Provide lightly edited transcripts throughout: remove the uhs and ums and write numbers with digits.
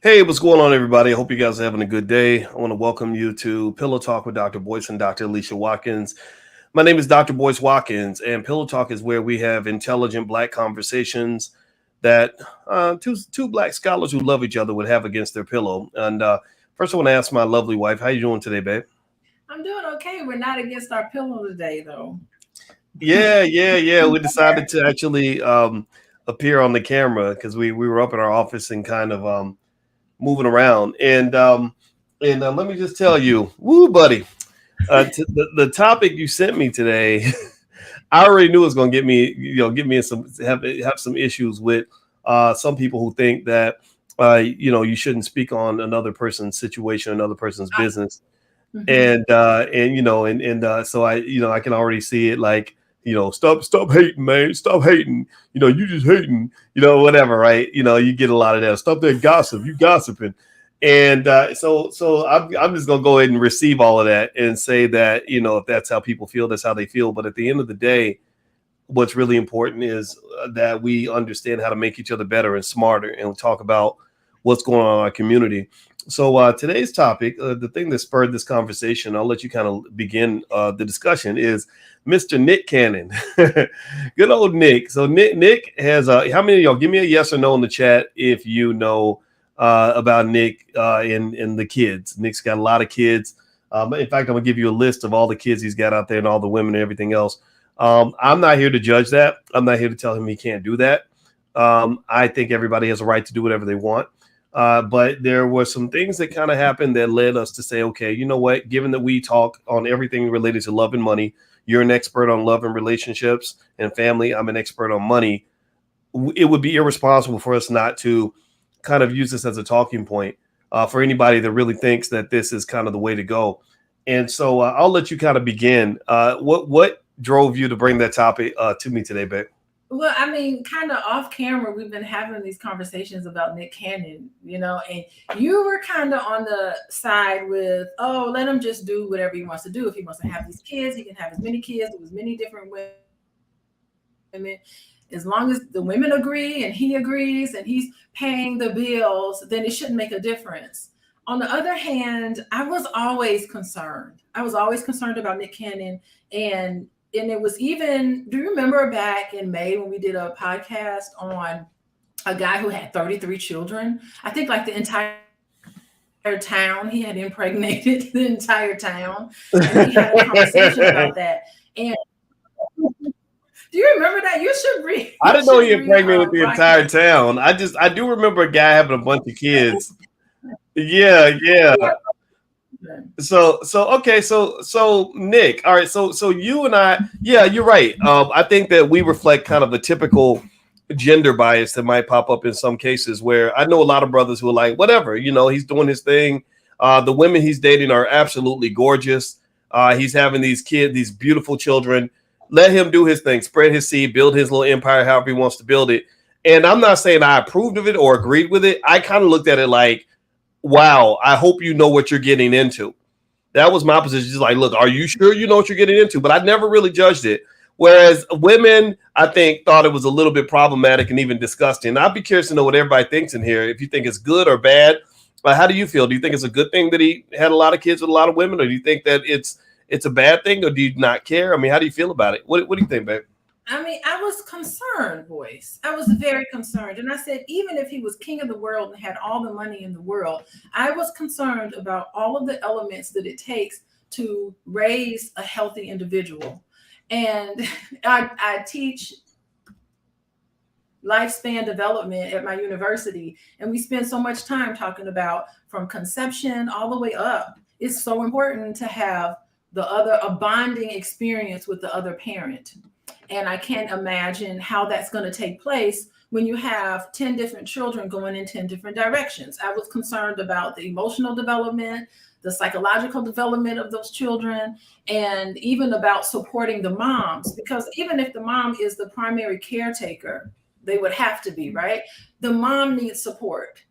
Hey, what's going on, everybody? I hope you guys are having a good day. I want to welcome you to Pillow Talk with Dr. Boyce and Dr. Alicia Watkins. My name is Dr. Boyce Watkins, and Pillow Talk is where we have intelligent Black conversations that two Black scholars who love each other would have against their pillow. And first, I want to ask my lovely wife, how you doing today, babe? I'm doing okay. We're not against our pillow today, though. Yeah. We decided to actually appear on the camera because we were up in our office and kind of moving around. And let me just tell you, woo, buddy, the topic you sent me today, I already knew it was going to get me in some have some issues with some people who think that you shouldn't speak on another person's situation, another person's business, Mhm. and so I can already see it like stop hating, man, stop hating, you just hating, whatever, right? You get a lot of that. Stop that gossip, you gossiping. And so I'm just gonna go ahead and receive all of that and say that if that's how people feel, that's how they feel. But at the end of the day, what's really important is that we understand how to make each other better and smarter, and talk about what's going on in our community. So today's topic, the thing that spurred this conversation, I'll let you kind of begin the discussion, is Mr. Nick Cannon. Good old Nick. So Nick has how many of y'all give me a yes or no in the chat if you know about Nick and the kids. Nick's got a lot of kids. In fact, I'm gonna give you a list of all the kids he's got out there and all the women and everything else. I'm not here to judge that. I'm not here to tell him he can't do that. I think everybody has a right to do whatever they want. But there were some things that kind of happened that led us to say, okay, you know what? Given that we talk on everything related to love and money, you're an expert on love and relationships and family. I'm an expert on money. It would be irresponsible for us not to kind of use this as a talking point for anybody that really thinks that this is kind of the way to go. And so I'll let you kind of begin. What drove you to bring that topic to me today, babe? Well, I mean, kind of off camera, we've been having these conversations about Nick Cannon, and you were kind of on the side with, oh, let him just do whatever he wants to do. If he wants to have these kids, he can have as many kids with as many different women. As long as the women agree and he agrees and he's paying the bills, then it shouldn't make a difference. On the other hand, I was always concerned. I was always concerned about Nick Cannon. And it was even, do you remember back in May when we did a podcast on a guy who had 33 children? I think like the entire town, he had impregnated the entire town. And we had a conversation about that. And do you remember that? You should read. I You didn't know should he read impregnated the entire broadcast. town. I do remember a guy having a bunch of kids. Yeah. So okay, so Nick, all right, so you and I, yeah, you're right. I think that we reflect kind of the typical gender bias that might pop up in some cases where I know a lot of brothers who are like, whatever, he's doing his thing. The women he's dating are absolutely gorgeous. He's having these kids, these beautiful children. Let him do his thing, spread his seed, build his little empire however he wants to build it. And I'm not saying I approved of it or agreed with it. I kind of looked at it like, wow, I hope you know what you're getting into. That was my position. Just like, look, are you sure you know what you're getting into? But I never really judged it. Whereas women, I think, thought it was a little bit problematic and even disgusting. I'd be curious to know what everybody thinks in here. If you think it's good or bad, how do you feel? Do you think it's a good thing that he had a lot of kids with a lot of women, or do you think that it's a bad thing, or do you not care? I mean, how do you feel about it? What do you think, babe? I mean, I was concerned, Boyce. I was very concerned. And I said, even if he was king of the world and had all the money in the world, I was concerned about all of the elements that it takes to raise a healthy individual. And I teach lifespan development at my university, and we spend so much time talking about from conception all the way up. It's so important to have a bonding experience with the other parent. And I can't imagine how that's going to take place when you have 10 different children going in 10 different directions. I was concerned about the emotional development, the psychological development of those children, and even about supporting the moms, because even if the mom is the primary caretaker, they would have to be, right? The mom needs support.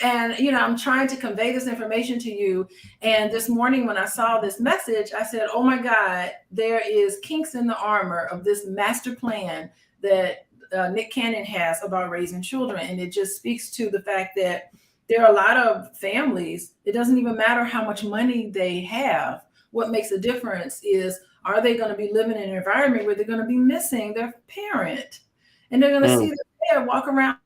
And, I'm trying to convey this information to you. And this morning when I saw this message, I said, oh my God, there is kinks in the armor of this master plan that Nick Cannon has about raising children. And it just speaks to the fact that There are a lot of families, it doesn't even matter how much money they have. What makes a difference is, are they going to be living in an environment where they're going to be missing their parent? And they're going to see Mm. their dad walk around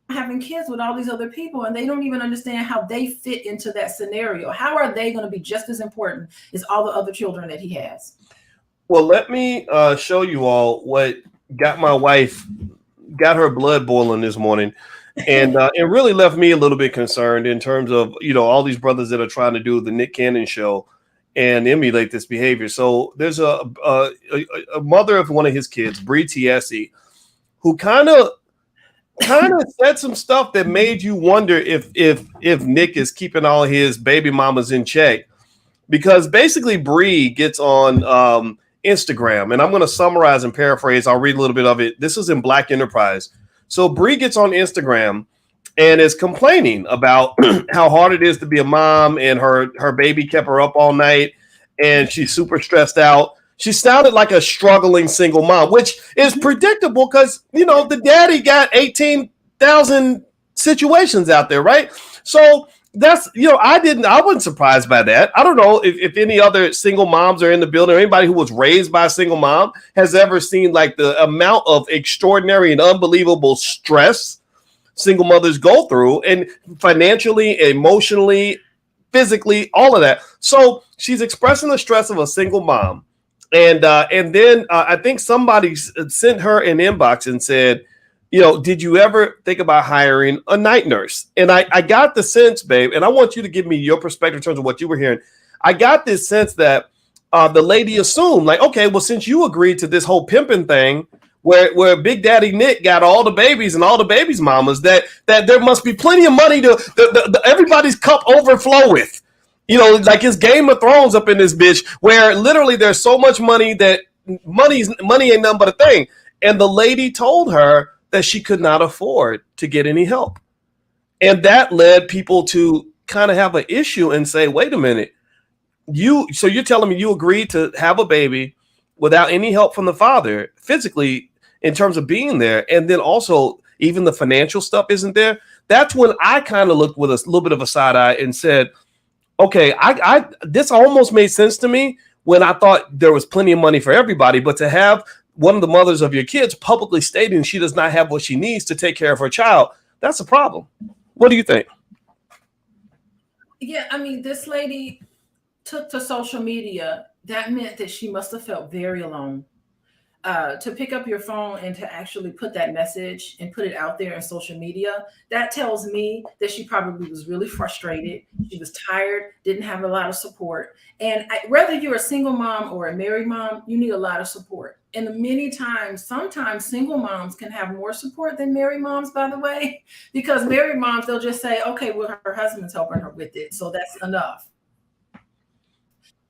having kids with all these other people, and they don't even understand how they fit into that scenario. How are they going to be just as important as all the other children that he has? Well, let me show you all what got my wife, got her blood boiling this morning. And it really left me a little bit concerned in terms of, all these brothers that are trying to do the Nick Cannon show and emulate this behavior. So there's a mother of one of his kids, Bree Tiesi, who kind of said some stuff that made you wonder if Nick is keeping all his baby mamas in check. Because basically Bree gets on Instagram, and I'm going to summarize and paraphrase. I'll read a little bit of it. This is in Black Enterprise. So Bree gets on Instagram and is complaining about how hard it is to be a mom, and her baby kept her up all night, and she's super stressed out. She sounded like a struggling single mom, which is predictable because, the daddy got 18,000 situations out there, right? So that's, I wasn't surprised by that. I don't know if any other single moms are in the building, or anybody who was raised by a single mom has ever seen like the amount of extraordinary and unbelievable stress single mothers go through, and financially, emotionally, physically, all of that. So she's expressing the stress of a single mom. And then I think somebody sent her an inbox and said, did you ever think about hiring a night nurse? And I got the sense, babe, and I want you to give me your perspective in terms of what you were hearing. I got this sense that the lady assumed, like, okay, well, since you agreed to this whole pimping thing, where Big Daddy Nick got all the babies and all the babies' mamas, that there must be plenty of money to everybody's cup overflow with. Like it's Game of Thrones up in this bitch, where literally there's so much money that money ain't nothing but a thing. And the lady told her that she could not afford to get any help. And that led people to kind of have an issue and say, wait a minute, so you're telling me you agreed to have a baby without any help from the father physically in terms of being there, and then also even the financial stuff isn't there? That's when I kind of looked with a little bit of a side eye and said, okay, I this almost made sense to me when I thought there was plenty of money for everybody, but to have one of the mothers of your kids publicly stating she does not have what she needs to take care of her child, that's a problem. What do you think? Yeah, I mean, this lady took to social media. That meant that she must have felt very alone. To pick up your phone and to actually put that message and put it out there in social media, that tells me that she probably was really frustrated. She was tired, didn't have a lot of support. And whether you're a single mom or a married mom, you need a lot of support. And sometimes single moms can have more support than married moms, by the way, because married moms, they'll just say, okay, well, her husband's helping her with it, so that's enough.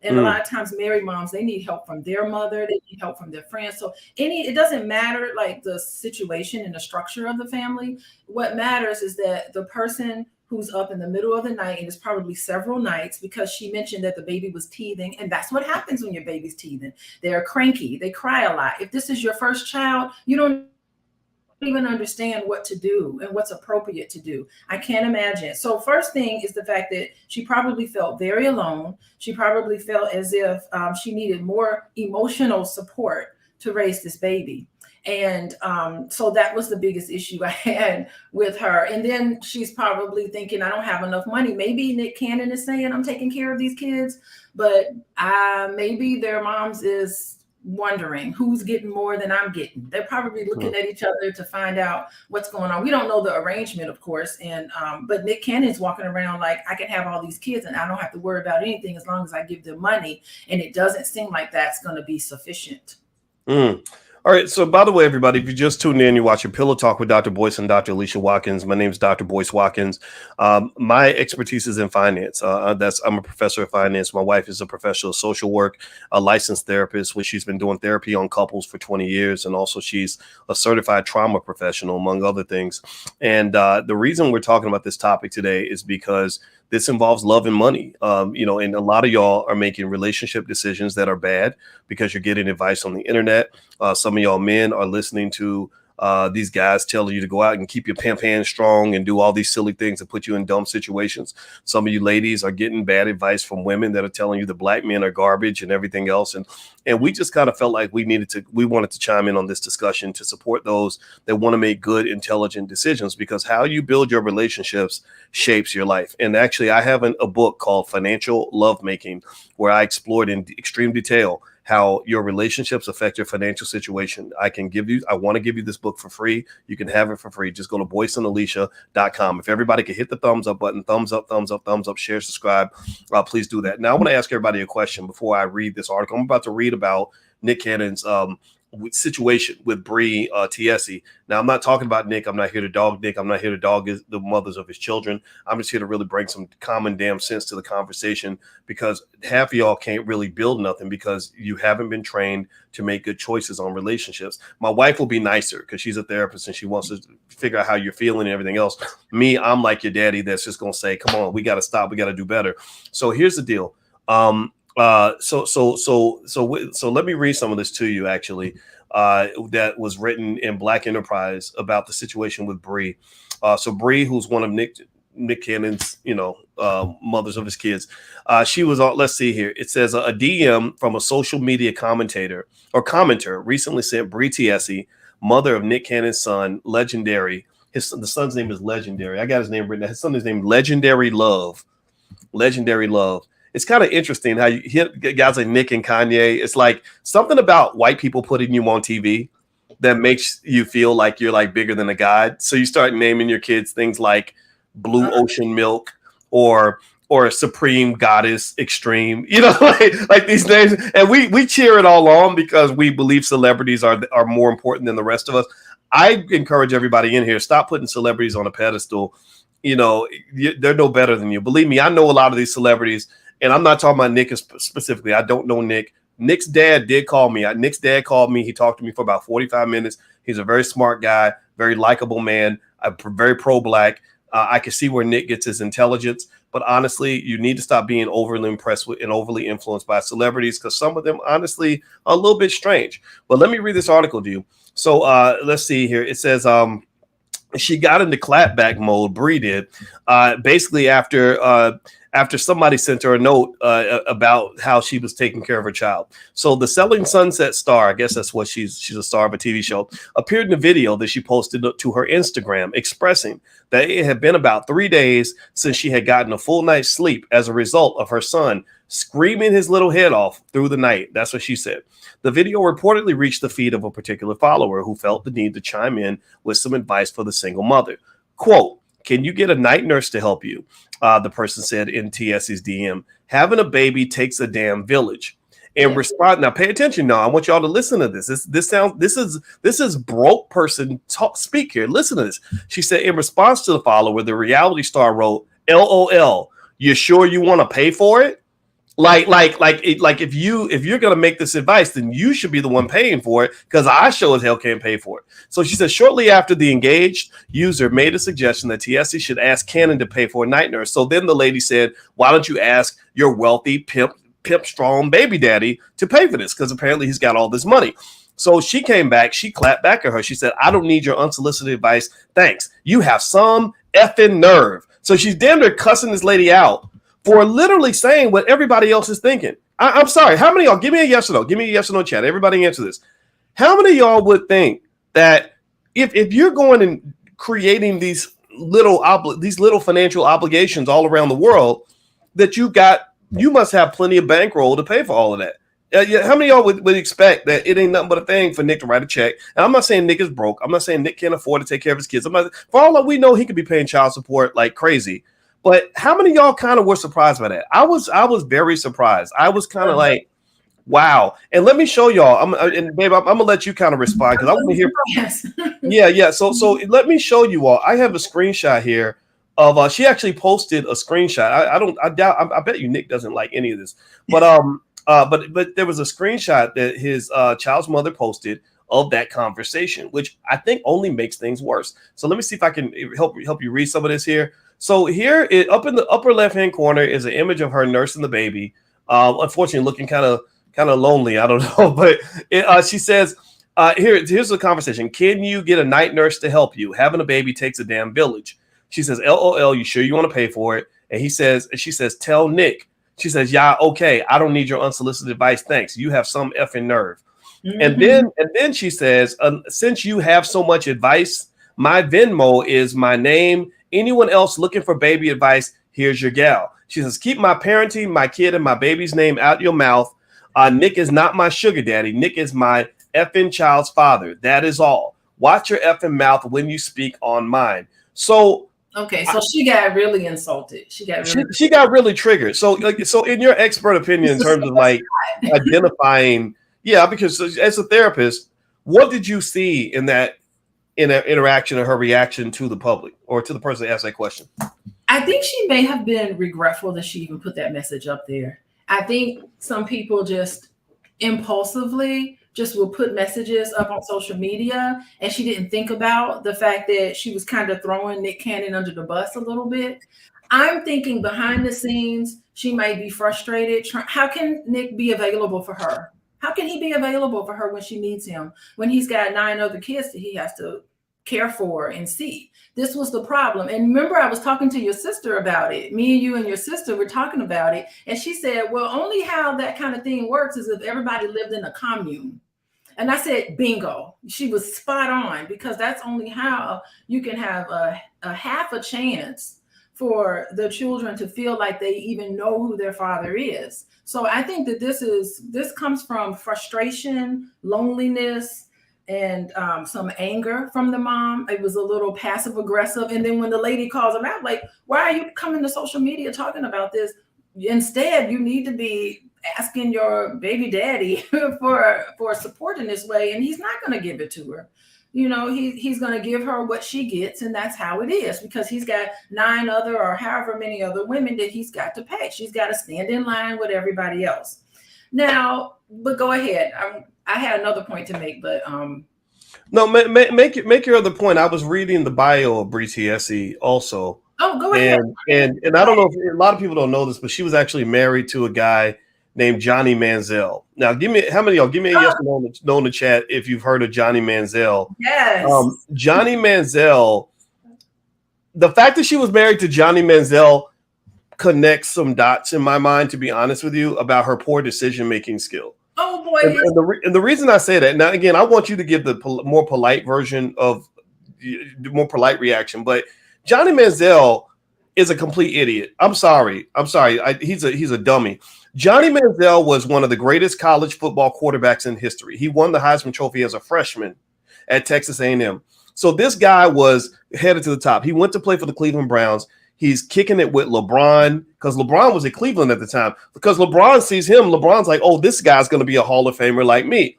And a lot of times married moms, they need help from their mother, they need help from their friends. So it doesn't matter like the situation and the structure of the family. What matters is that the person who's up in the middle of the night, and it's probably several nights, because she mentioned that the baby was teething, and that's what happens when your baby's teething. They're cranky, they cry a lot. If this is your first child, you don't even understand what to do and what's appropriate to do. I can't imagine. So first thing is the fact that she probably felt very alone. She probably felt as if she needed more emotional support to raise this baby. And so that was the biggest issue I had with her. And then she's probably thinking, I don't have enough money. Maybe Nick Cannon is saying I'm taking care of these kids, but maybe their moms is wondering who's getting more than I'm getting. They're probably looking at each other to find out what's going on. We don't know the arrangement, of course. And but Nick Cannon's walking around like, I can have all these kids and I don't have to worry about anything as long as I give them money. And it doesn't seem like that's going to be sufficient. All right. So, by the way, everybody, if you just tuned in, you're watching Pillow Talk with Dr. Boyce and Dr. Alicia Watkins. My name is Dr. Boyce Watkins. My expertise is in finance. I'm a professor of finance. My wife is a professional of social work, a licensed therapist, which she's been doing therapy on couples for 20 years. And also she's a certified trauma professional, among other things. And the reason we're talking about this topic today is because this involves love and money, and a lot of y'all are making relationship decisions that are bad because you're getting advice on the internet. Some of y'all men are listening to these guys telling you to go out and keep your pant strong and do all these silly things that put you in dumb situations. Some of you ladies are getting bad advice from women that are telling you the black men are garbage and everything else. And we just kind of felt like we wanted to chime in on this discussion to support those that want to make good, intelligent decisions, because how you build your relationships shapes your life. And actually, I have a book called Financial Lovemaking, where I explored in extreme detail how your relationships affect your financial situation. I want to give you this book for free. You can have it for free. Just go to BoyceAndAlicia.com. If everybody could hit the thumbs up button, thumbs up, share, subscribe, please do that. Now I want to ask everybody a question before I read this article. I'm about to read about Nick Cannon's situation with Bree Tiesi. Now, I'm not talking about Nick. I'm not here to dog Nick. I'm not here to dog the mothers of his children. I'm just here to really bring some common damn sense to the conversation, because half of y'all can't really build nothing because you haven't been trained to make good choices on relationships. My wife will be nicer because she's a therapist and she wants to figure out how you're feeling and everything else. Me, I'm like your daddy that's just going to say, come on, we got to stop. We got to do better. So here's the deal. So let me read some of this to you, actually, that was written in Black Enterprise about the situation with Bree. So Bree, who's one of Nick Cannon's, mothers of his kids, she was on, let's see here. It says a DM from a social media commenter recently sent Bree Tiesi, mother of Nick Cannon's son, Legendary. The son's name is Legendary. I got his name written down. His son is named Legendary Love. Legendary Love. It's kind of interesting how you hit guys like Nick and Kanye. It's like something about white people putting you on TV that makes you feel like you're like bigger than a god. So you start naming your kids things like Blue Ocean Milk or Supreme Goddess Extreme, like these names. And we cheer it all on because we believe celebrities are more important than the rest of us. I encourage everybody in here, stop putting celebrities on a pedestal. They're no better than you. Believe me, I know a lot of these celebrities. And I'm not talking about Nick specifically. I don't know Nick. Nick's dad did call me. Nick's dad called me. He talked to me for about 45 minutes. He's a very smart guy, very likable man, very pro-black. I can see where Nick gets his intelligence. But honestly, you need to stop being overly impressed with and overly influenced by celebrities, because some of them, honestly, are a little bit strange. But let me read this article to you. So let's see here. It says she got into clapback mode, Bree did, basically after somebody sent her a note about how she was taking care of her child. So the Selling Sunset star, I guess that's what she's a star of a TV show, appeared in a video that she posted to her Instagram expressing that it had been about 3 days since she had gotten a full night's sleep as a result of her son screaming his little head off through the night. That's what she said. The video reportedly reached the feed of a particular follower who felt the need to chime in with some advice for the single mother. Quote, "Can you get a night nurse to help you?" The person said in TS's DM. "Having a baby takes a damn village." And respond now. Pay attention now. I want y'all to listen to this. This is broke person speak here. Listen to this. She said in response to the follower, the reality star wrote, "LOL. You sure you want to pay for it?" Like if you're gonna make this advice, then you should be the one paying for it, because I sure as hell can't pay for it. So she said shortly after the engaged user made a suggestion that TSC should ask Cannon to pay for a night nurse. So then the lady said, "Why don't you ask your wealthy pimp strong baby daddy to pay for this? Because apparently he's got all this money." So she came back, she clapped back at her. She said, "I don't need your unsolicited advice. Thanks. You have some effing nerve." So she's damn near cussing this lady out for literally saying what everybody else is thinking. I'm sorry. How many of y'all, give me a yes or no. Give me a yes or no chat. Everybody answer this. How many of y'all would think that if you're going and creating these little financial obligations all around the world, that you must have plenty of bankroll to pay for all of that? How many of y'all would expect that it ain't nothing but a thing for Nick to write a check? And I'm not saying Nick is broke. I'm not saying Nick can't afford to take care of his kids. For all that we know, he could be paying child support like crazy. But how many of y'all kind of were surprised by that? I was very surprised. I was kind of like, wow. And let me show y'all. And babe, I'm gonna let you kind of respond because I want to hear. Yes. Yeah. So let me show you all. I have a screenshot here of she actually posted a screenshot. I bet you Nick doesn't like any of this, but there was a screenshot that his child's mother posted of that conversation, which I think only makes things worse. So let me see if I can help you read some of this here. So here, up in the upper left-hand corner is an image of her nursing the baby. Unfortunately, looking kind of lonely. I don't know, but she says, Here's the conversation. Can you get a night nurse to help you? Having a baby takes a damn village. She says, LOL, you sure you want to pay for it? And she says, tell Nick. She says, yeah, okay. I don't need your unsolicited advice. Thanks. You have some effing nerve. And then she says, since you have so much advice, my Venmo is my name. Anyone else looking for baby advice, here's your gal. She says, keep my parenting, my kid, and my baby's name out your mouth. Nick is not my sugar daddy. Nick is my effing child's father. That is all. Watch your effing mouth when you speak on mine. So okay, so she got really insulted. She got really triggered. So in your expert opinion, in terms of like identifying, yeah, because as a therapist, what did you see in that interaction or her reaction to the public or to the person that asked that question? I think she may have been regretful that she even put that message up there. I think some people just impulsively just will put messages up on social media, and she didn't think about the fact that she was kind of throwing Nick Cannon under the bus a little bit. I'm thinking behind the scenes, she might be frustrated. How can Nick be available for her? How can he be available for her when she needs him, when he's got 9 other kids that he has to care for and see? This was the problem. And remember, I was talking to your sister about it. Me and you and your sister were talking about it. And she said, well, only how that kind of thing works is if everybody lived in a commune. And I said, bingo. She was spot on, because that's only how you can have a half a chance for the children to feel like they even know who their father is. So I think that this comes from frustration, loneliness, and some anger from the mom. It was a little passive aggressive. And then when the lady calls him out, like, why are you coming to social media talking about this? Instead, you need to be asking your baby daddy for support in this way. And he's not going to give it to her. You know, he's going to give her what she gets. And that's how it is, because he's got 9 other or however many other women that he's got to pay. She's got to stand in line with everybody else. Now, but go ahead. I had another point to make, but no, make your other point. I was reading the bio of BoyceAndAlicia also. Oh, go ahead. And I don't know if a lot of people don't know this, but she was actually married to a guy named Johnny Manziel. Now, give me a yes or no in the chat if you've heard of Johnny Manziel. Yes. Johnny Manziel. The fact that she was married to Johnny Manziel connects some dots in my mind, to be honest with you, about her poor decision-making skill. Oh boy! And the reason I say that, now again, I want you to give the more polite version of the more polite reaction, but Johnny Manziel is a complete idiot. I'm sorry. He's a dummy. Johnny Manziel was one of the greatest college football quarterbacks in history. He won the Heisman Trophy as a freshman at Texas A&M. So this guy was headed to the top. He went to play for the Cleveland Browns. He's kicking it with LeBron, because LeBron was at Cleveland at the time. Because LeBron sees him, LeBron's like, oh, this guy's going to be a Hall of Famer like me.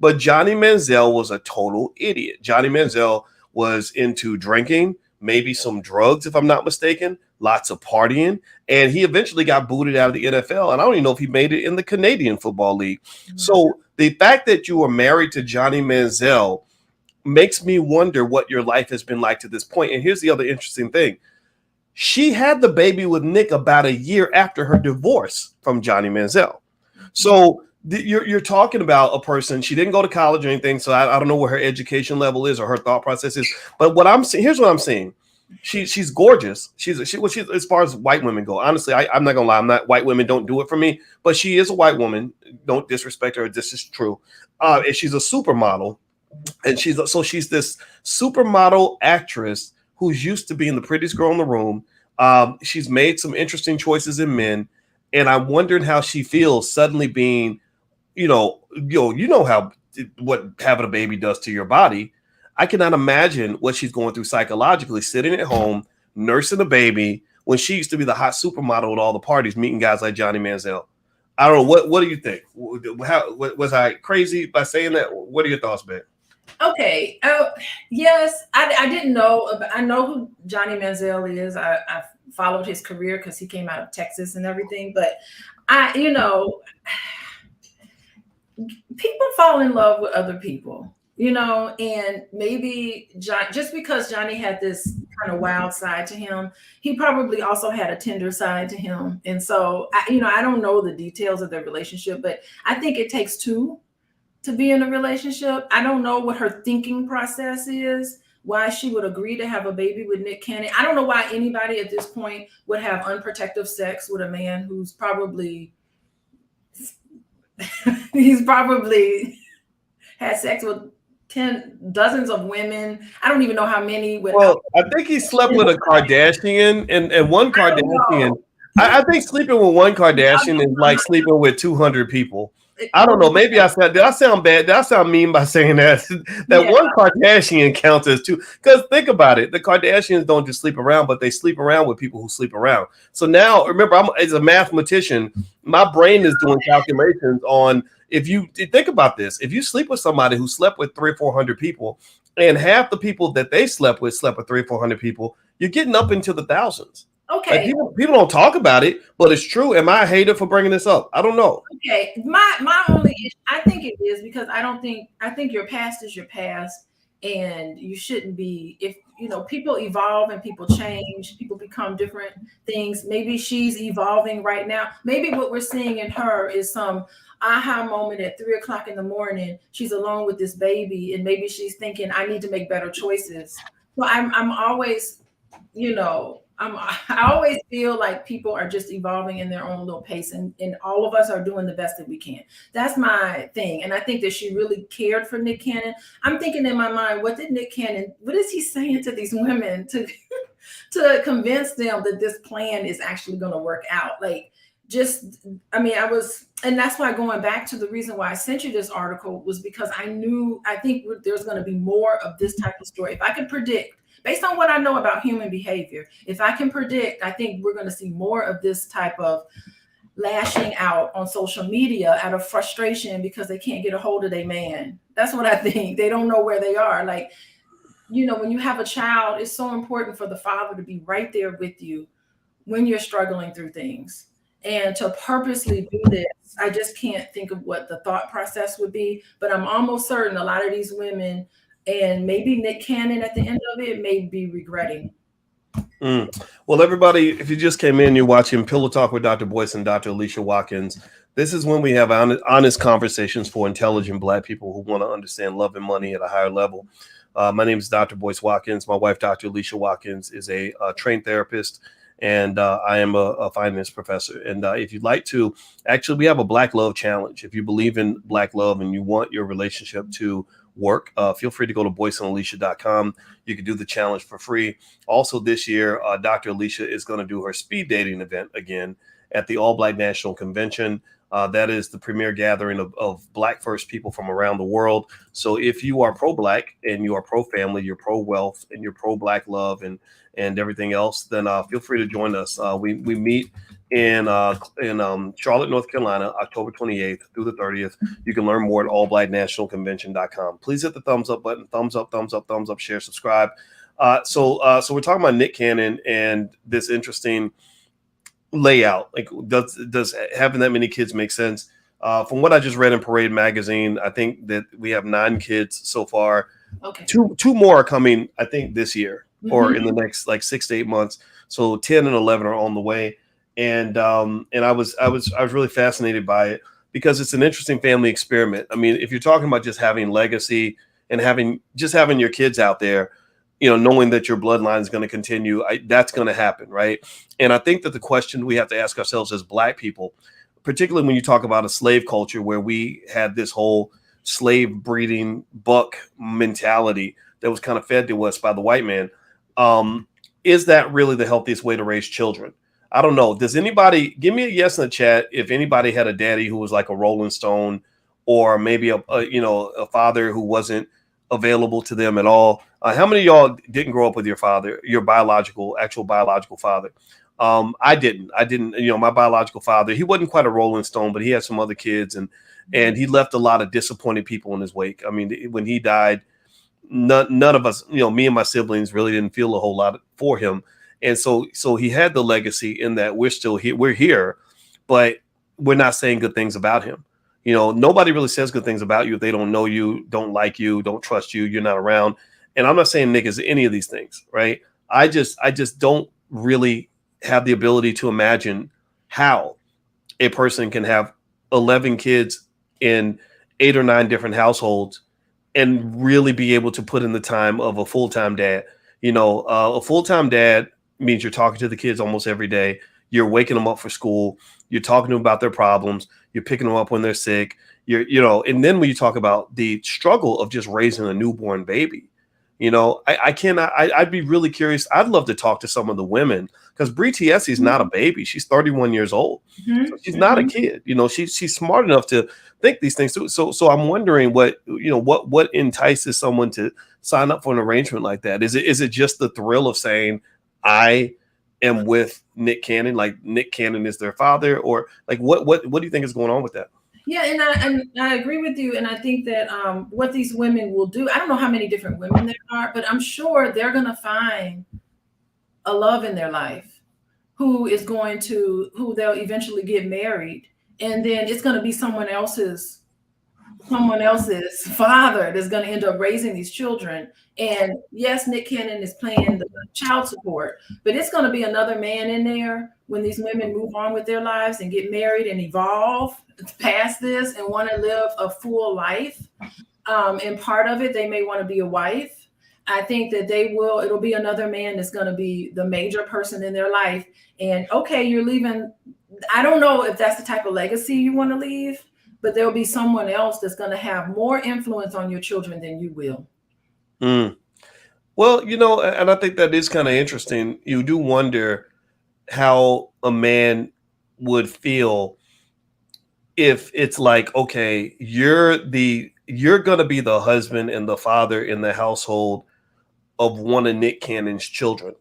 But Johnny Manziel was a total idiot. Johnny Manziel was into drinking, maybe some drugs, if I'm not mistaken, lots of partying. And he eventually got booted out of the NFL. And I don't even know if he made it in the Canadian Football League. Mm-hmm. So the fact that you were married to Johnny Manziel makes me wonder what your life has been like to this point. And here's the other interesting thing. She had the baby with Nick about a year after her divorce from Johnny Manziel. So you're talking about a person, she didn't go to college or anything, so I don't know where her education level is or her thought process is. But what I'm seeing, here's what I'm seeing. She's gorgeous. She's as far as white women go. Honestly, I'm not gonna lie. White women don't do it for me, but she is a white woman. Don't disrespect her. This is true. And she's a supermodel, and she's this supermodel actress who's used to being the prettiest girl in the room. She's made some interesting choices in men, and I'm wondering how she feels suddenly being, you know how what having a baby does to your body. I cannot imagine what she's going through psychologically, sitting at home, nursing a baby, when she used to be the hot supermodel at all the parties, meeting guys like Johnny Manziel. I don't know. What do you think? Was I crazy by saying that? What are your thoughts, Ben? Okay. Yes, I didn't know. I know who Johnny Manziel is. I followed his career because he came out of Texas and everything. But people fall in love with other people, and maybe just because Johnny had this kind of wild side to him, he probably also had a tender side to him. And so, I don't know the details of their relationship, but I think it takes two to be in a relationship. I don't know what her thinking process is, why she would agree to have a baby with Nick Cannon. I don't know why anybody at this point would have unprotected sex with a man who's probably he's probably had sex with dozens of women. I don't even know how many. Well, I think he slept with a Kardashian, and one Kardashian. I think sleeping with one Kardashian is like sleeping with 200 people. I don't know. Maybe did I sound bad? Did I sound mean by saying that? One Kardashian counts as two. Because think about it. The Kardashians don't just sleep around, but they sleep around with people who sleep around. So now, remember, as a mathematician, my brain is doing calculations on, if you think about this, if you sleep with somebody who slept with 300 or 400 people, and half the people that they slept with 300 or 400 people, you're getting up into the thousands. Okay. Like people don't talk about it, but it's true. Am I a hater for bringing this up? I don't know. Okay. My only issue, I think it is because I think your past is your past, and you shouldn't be, if people evolve and people change, people become different things. Maybe she's evolving right now. Maybe what we're seeing in her is some aha moment at 3 o'clock in the morning. She's alone with this baby, and maybe she's thinking, I need to make better choices. So I'm always, I always feel like people are just evolving in their own little pace, and all of us are doing the best that we can. That's my thing. And I think that she really cared for Nick Cannon. I'm thinking in my mind, what is he saying to these women to convince them that this plan is actually going to work out? And that's why, going back to the reason why I sent you this article, was because I think there's going to be more of this type of story. If I could predict, based on what I know about human behavior, if I can predict, I think we're going to see more of this type of lashing out on social media out of frustration because they can't get a hold of their man. That's what I think. They don't know where they are. Like, when you have a child, it's so important for the father to be right there with you when you're struggling through things. And to purposely do this, I just can't think of what the thought process would be. But I'm almost certain a lot of these women, and maybe Nick Cannon at the end of it, may be regretting. Well, everybody, if you just came in, you're watching Pillow Talk with Dr. Boyce and Dr. Alicia Watkins. This is when we have honest conversations for intelligent Black people who want to understand love and money at a higher level. My name is Dr. Boyce Watkins. My wife, Dr. Alicia Watkins, is a trained therapist, and I am a finance professor. And if you'd like to, actually, we have a Black Love Challenge. If you believe in Black love and you want your relationship to work, feel free to go to BoyceAndAlicia.com. You can do the challenge for free. Also this year, Dr. Alicia is going to do her speed dating event again at the All Black National Convention. That is the premier gathering of Black first people from around the world. So if you are pro-Black and you are pro-family, you're pro-wealth, and you're pro-Black love and everything else, then feel free to join us. We meet in Charlotte, North Carolina, October 28th through the 30th. You can learn more at allblacknationalconvention.com. Please hit the thumbs up button, thumbs up, share, subscribe. So we're talking about Nick Cannon and this interesting layout. Like, does having that many kids make sense? From what I just read in Parade magazine, I think that we have 9 kids so far. Okay. Two more are coming, I think, this year or in the next 6 to 8 months. So 10 and 11 are on the way. And I was really fascinated by it because it's an interesting family experiment. I mean, if you're talking about just having legacy and having your kids out there, knowing that your bloodline is going to continue, that's going to happen, right? And I think that the question we have to ask ourselves as Black people, particularly when you talk about a slave culture where we had this whole slave breeding buck mentality that was kind of fed to us by the white man, is that really the healthiest way to raise children? I don't know. Does anybody give me a yes in the chat if anybody had a daddy who was like a Rolling Stone, or maybe a father who wasn't available to them at all? How many of y'all didn't grow up with your father, your actual biological father? I didn't. My biological father, he wasn't quite a Rolling Stone, but he had some other kids, and he left a lot of disappointed people in his wake. I mean, when he died, none of us, me and my siblings, really didn't feel a whole lot for him. And so he had the legacy in that we're still here. We're here, but we're not saying good things about him. Nobody really says good things about you if they don't know you, don't like you, don't trust you, you're not around. And I'm not saying Nick is any of these things, right? I just don't really have the ability to imagine how a person can have 11 kids and 8 or 9 different households and really be able to put in the time of a full-time dad. A full-time dad means you're talking to the kids almost every day. You're waking them up for school. You're talking to them about their problems. You're picking them up when they're sick. And then when you talk about the struggle of just raising a newborn baby, I'd be really curious. I'd love to talk to some of the women, because Bree T.S. is not a baby. She's 31 years old. Mm-hmm. So she's not a kid. She's smart enough to think these things too. So I'm wondering what entices someone to sign up for an arrangement like that. Is it just the thrill of saying, I am with Nick Cannon, like Nick Cannon is their father, or like what do you think is going on with that? Yeah, and I agree with you, and I think that what these women will do, I don't know how many different women there are, but I'm sure they're going to find a love in their life who they'll eventually get married, and then it's going to be someone else's father that's going to end up raising these children. And yes, Nick Cannon is paying the child support, but it's going to be another man in there when these women move on with their lives and get married and evolve past this and want to live a full life. And part of it, they may want to be a wife. I think that it'll be another man that's going to be the major person in their life. And okay, you're leaving. I don't know if that's the type of legacy you want to leave, but there'll be someone else that's going to have more influence on your children than you will. Well, and I think that is kind of interesting. You do wonder how a man would feel if it's like, okay, you're going to be the husband and the father in the household of one of Nick Cannon's children.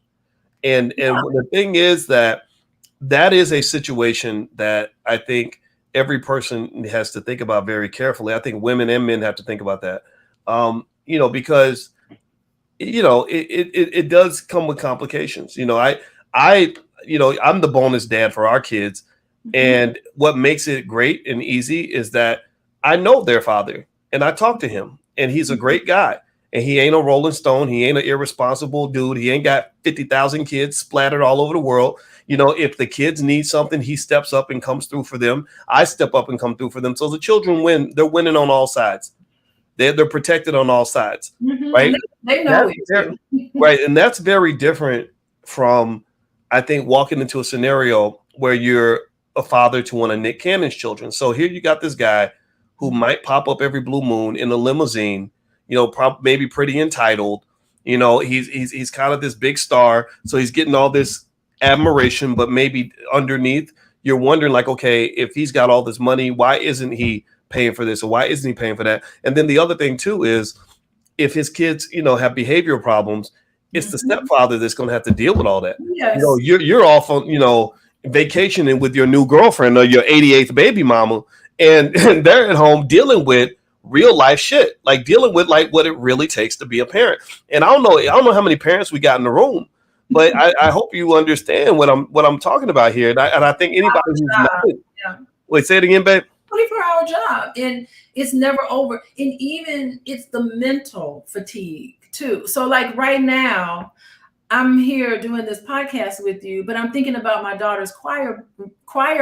And the thing is that is a situation that I think every person has to think about very carefully. I think women and men have to think about that. Because it does come with complications. I'm the bonus dad for our kids. Mm-hmm. And what makes it great and easy is that I know their father and I talk to him, and he's a great guy, and he ain't a Rolling Stone. He ain't an irresponsible dude. He ain't got 50,000 kids splattered all over the world. If the kids need something, he steps up and comes through for them. I step up and come through for them. So the children win. They're winning on all sides. They're protected on all sides, mm-hmm. Right? They know it. Right. And that's very different from, I think, walking into a scenario where you're a father to one of Nick Cannon's children. So here you got this guy who might pop up every blue moon in a limousine, maybe pretty entitled. He's kind of this big star. So he's getting all this admiration, but maybe underneath you're wondering, like, okay, if he's got all this money, why isn't he paying for this, or why isn't he paying for that? And then the other thing too is, if his kids, have behavioral problems, it's the stepfather that's going to have to deal with all that. Yes. You're off on, vacationing with your new girlfriend or your 88th baby mama, and they're at home dealing with real life shit, like dealing with like what it really takes to be a parent. And I don't know how many parents we got in the room, but I hope you understand what I'm talking about here. And I think anybody who's not, wait, say it again, babe. 24-hour job, and it's never over. And even it's the mental fatigue too. So like right now, I'm here doing this podcast with you, but I'm thinking about my daughter's choir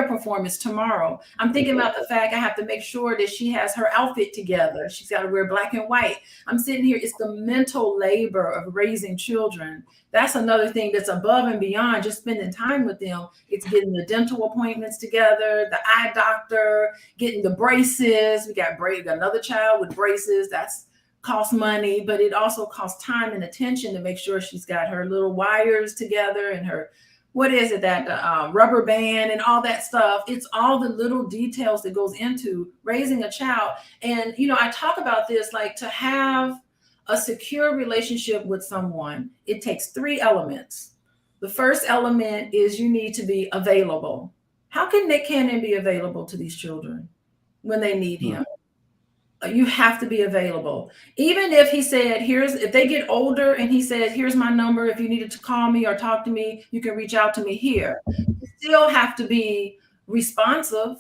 performance tomorrow. I'm thinking about the fact I have to make sure that she has her outfit together. She's got to wear black and white. I'm sitting here. It's the mental labor of raising children. That's another thing that's above and beyond just spending time with them. It's getting the dental appointments together, the eye doctor, getting the braces. We got another child with braces. That's costs money, but it also costs time and attention to make sure she's got her little wires together and her, that rubber band and all that stuff. It's all the little details that goes into raising a child. And, I talk about this, like, to have a secure relationship with someone, it takes 3 elements. The first element is you need to be available. How can Nick Cannon be available to these children when they need him? You have to be available. Even if he said, if they get older and he said, here's my number, if you needed to call me or talk to me, you can reach out to me here. You still have to be responsive.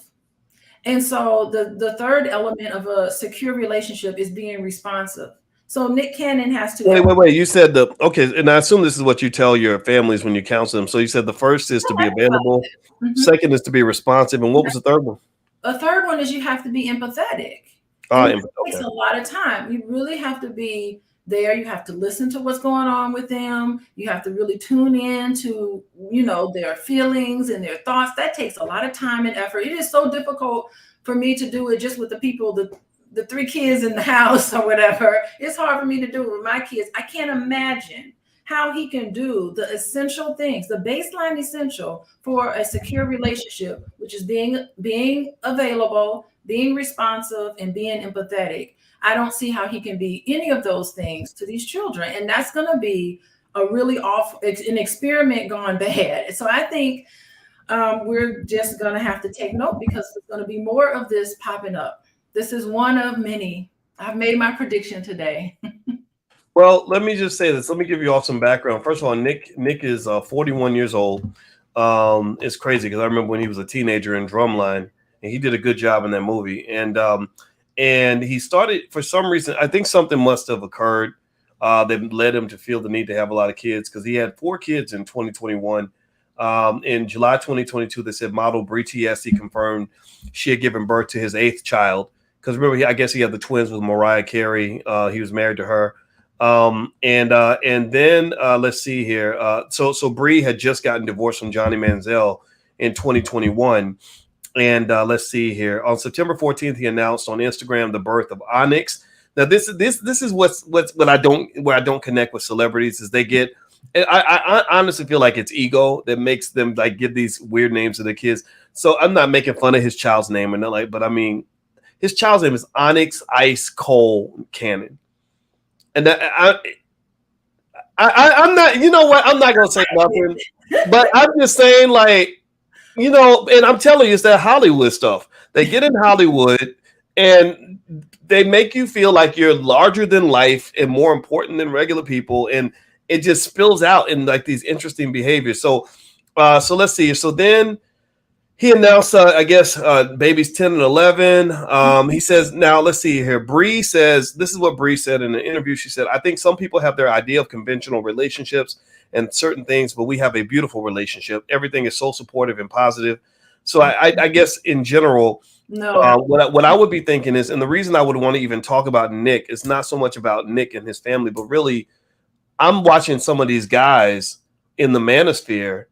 And so the third element of a secure relationship is being responsive. So Nick Cannon has to. Wait. You said okay, and I assume this is what you tell your families when you counsel them. So you said the first is to be available. Mm-hmm. Second is to be responsive. And what was the third one? A third one is you have to be empathetic. And it takes a lot of time. You really have to be there. You have to listen to what's going on with them. You have to really tune in to, their feelings and their thoughts. That takes a lot of time and effort. It is so difficult for me to do it just with the people, the three kids in the house or whatever. It's hard for me to do it with my kids. I can't imagine how he can do the essential things, the baseline essential for a secure relationship, which is being available, being responsive, and being empathetic. I don't see how he can be any of those things to these children. And that's going to be a really an experiment gone bad. So I think we're just going to have to take note, because there's going to be more of this popping up. This is one of many. I've made my prediction today. Well, let me just say this. Let me give you all some background. First of all, Nick is 41 years old. It's crazy because I remember when he was a teenager in Drumline, and he did a good job in that movie. And he started, for some reason, I think something must have occurred that led him to feel the need to have a lot of kids, because he had 4 kids in 2021. In July 2022, they said model Brie T.S.C. confirmed she had given birth to his 8th child. Because remember, I guess he had the twins with Mariah Carey. He was married to her. And then let's see here. So Brie had just gotten divorced from Johnny Manziel in 2021. And let's see here. On September 14th, he announced on Instagram the birth of Onyx. Now, this is what I don't connect with celebrities is they get. I honestly feel like it's ego that makes them like give these weird names to their kids. So I'm not making fun of his child's name or not, like, but I mean, his child's name is Onyx Ice Cold Cannon. And I'm not, you know what? I'm not going to say nothing, but I'm just saying, like, and I'm telling you, it's that Hollywood stuff. They get in Hollywood and they make you feel like you're larger than life and more important than regular people. And it just spills out in like these interesting behaviors. So let's see. So then he announced, I guess, babies 10 and 11. He says, now let's see here. Bree says, this is what Bree said in an interview. She said, I think some people have their idea of conventional relationships and certain things, but we have a beautiful relationship. Everything is so supportive and positive. So I guess in general, what I would be thinking is, and the reason I would want to even talk about Nick is not so much about Nick and his family, but really I'm watching some of these guys in the manosphere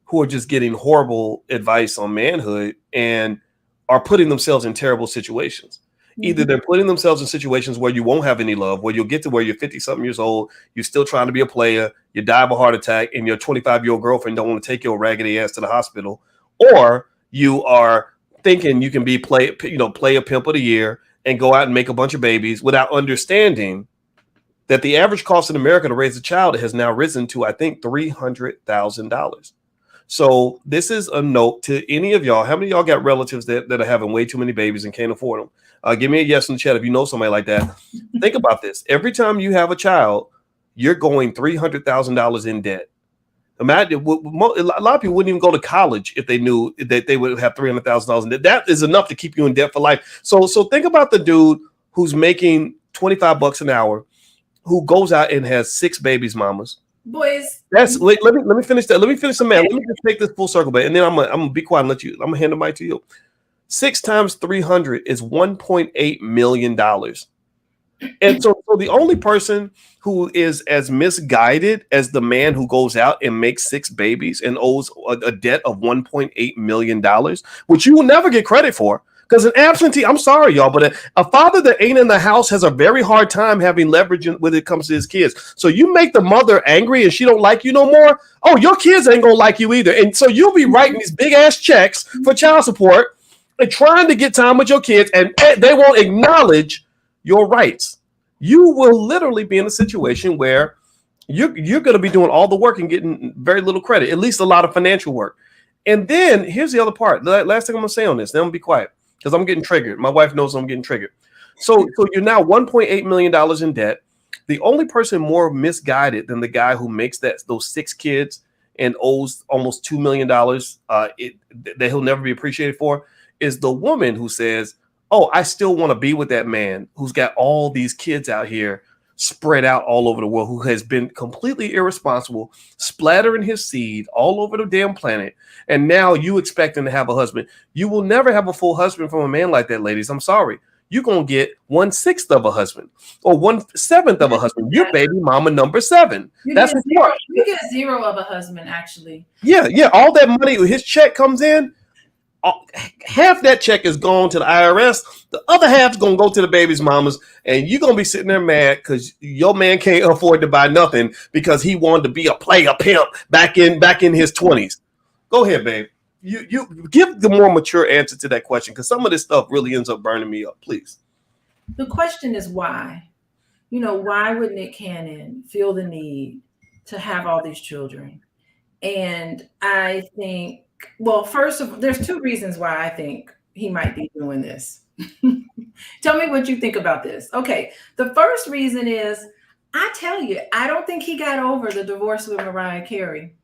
who are just getting horrible advice on manhood and are putting themselves in terrible situations. Mm-hmm. Either they're putting themselves in situations where you won't have any love, where you'll get to where you're 50-something years old, you're still trying to be a player, you die of a heart attack, and your 25-year-old girlfriend don't want to take your raggedy ass to the hospital, or you are thinking you can be play a pimp of the year and go out and make a bunch of babies without understanding that the average cost in America to raise a child has now risen to, I think, $300,000. So this is a note to any of y'all. How many of y'all got relatives that are having way too many babies and can't afford them? Give me a yes in the chat if you know somebody like that. Think about this. Every time you have a child, you're going $300,000 in debt. Imagine, a lot of people wouldn't even go to college if they knew that they would have $300,000 in debt. That is enough to keep you in debt for life. So think about the dude who's making $25 an hour, who goes out and has 6 babies, mamas. Boys, let me finish that. Let me finish the math. Let me just take this full circle back, and then I'm gonna be quiet and let you. I'm gonna hand the mic to you. 6 times 300 is $1.8 million. And so the only person who is as misguided as the man who goes out and makes 6 babies and owes a debt of $1.8 million, which you will never get credit for. Because an absentee, I'm sorry, y'all, but a father that ain't in the house has a very hard time having leverage when it comes to his kids. So you make the mother angry and she don't like you no more. Oh, your kids ain't gonna like you either. And so you'll be writing these big ass checks for child support and trying to get time with your kids, and they won't acknowledge your rights. You will literally be in a situation where you're going to be doing all the work and getting very little credit, at least a lot of financial work. And then here's the other part. The last thing I'm gonna say on this, then I'm gonna be quiet, because I'm getting triggered. My wife knows I'm getting triggered. So you're now $1.8 million in debt. The only person more misguided than the guy who makes those 6 kids and owes almost $2 million that he'll never be appreciated for is the woman who says, oh, I still want to be with that man who's got all these kids out here spread out all over the world, who has been completely irresponsible, splattering his seed all over the damn planet. And now you expect him to have a husband. You will never have a full husband from a man like that, ladies. I'm sorry. you're going to get 1/6 of a husband or 1/7 of a husband. You're baby mama number 7. That's what you are. You get 0 of a husband, actually. Yeah. All that money, his check comes in, half that check is gone to the IRS. The other half's going to go to the baby's mamas, and you're going to be sitting there mad because your man can't afford to buy nothing because he wanted to be a player pimp back in his 20s. Go ahead, babe. You give the more mature answer to that question, because some of this stuff really ends up burning me up, please. The question is why? Why would Nick Cannon feel the need to have all these children? And I think, well, first of all, there's 2 reasons why I think he might be doing this. Tell me what you think about this. Okay. The first reason is, I tell you, I don't think he got over the divorce with Mariah Carey.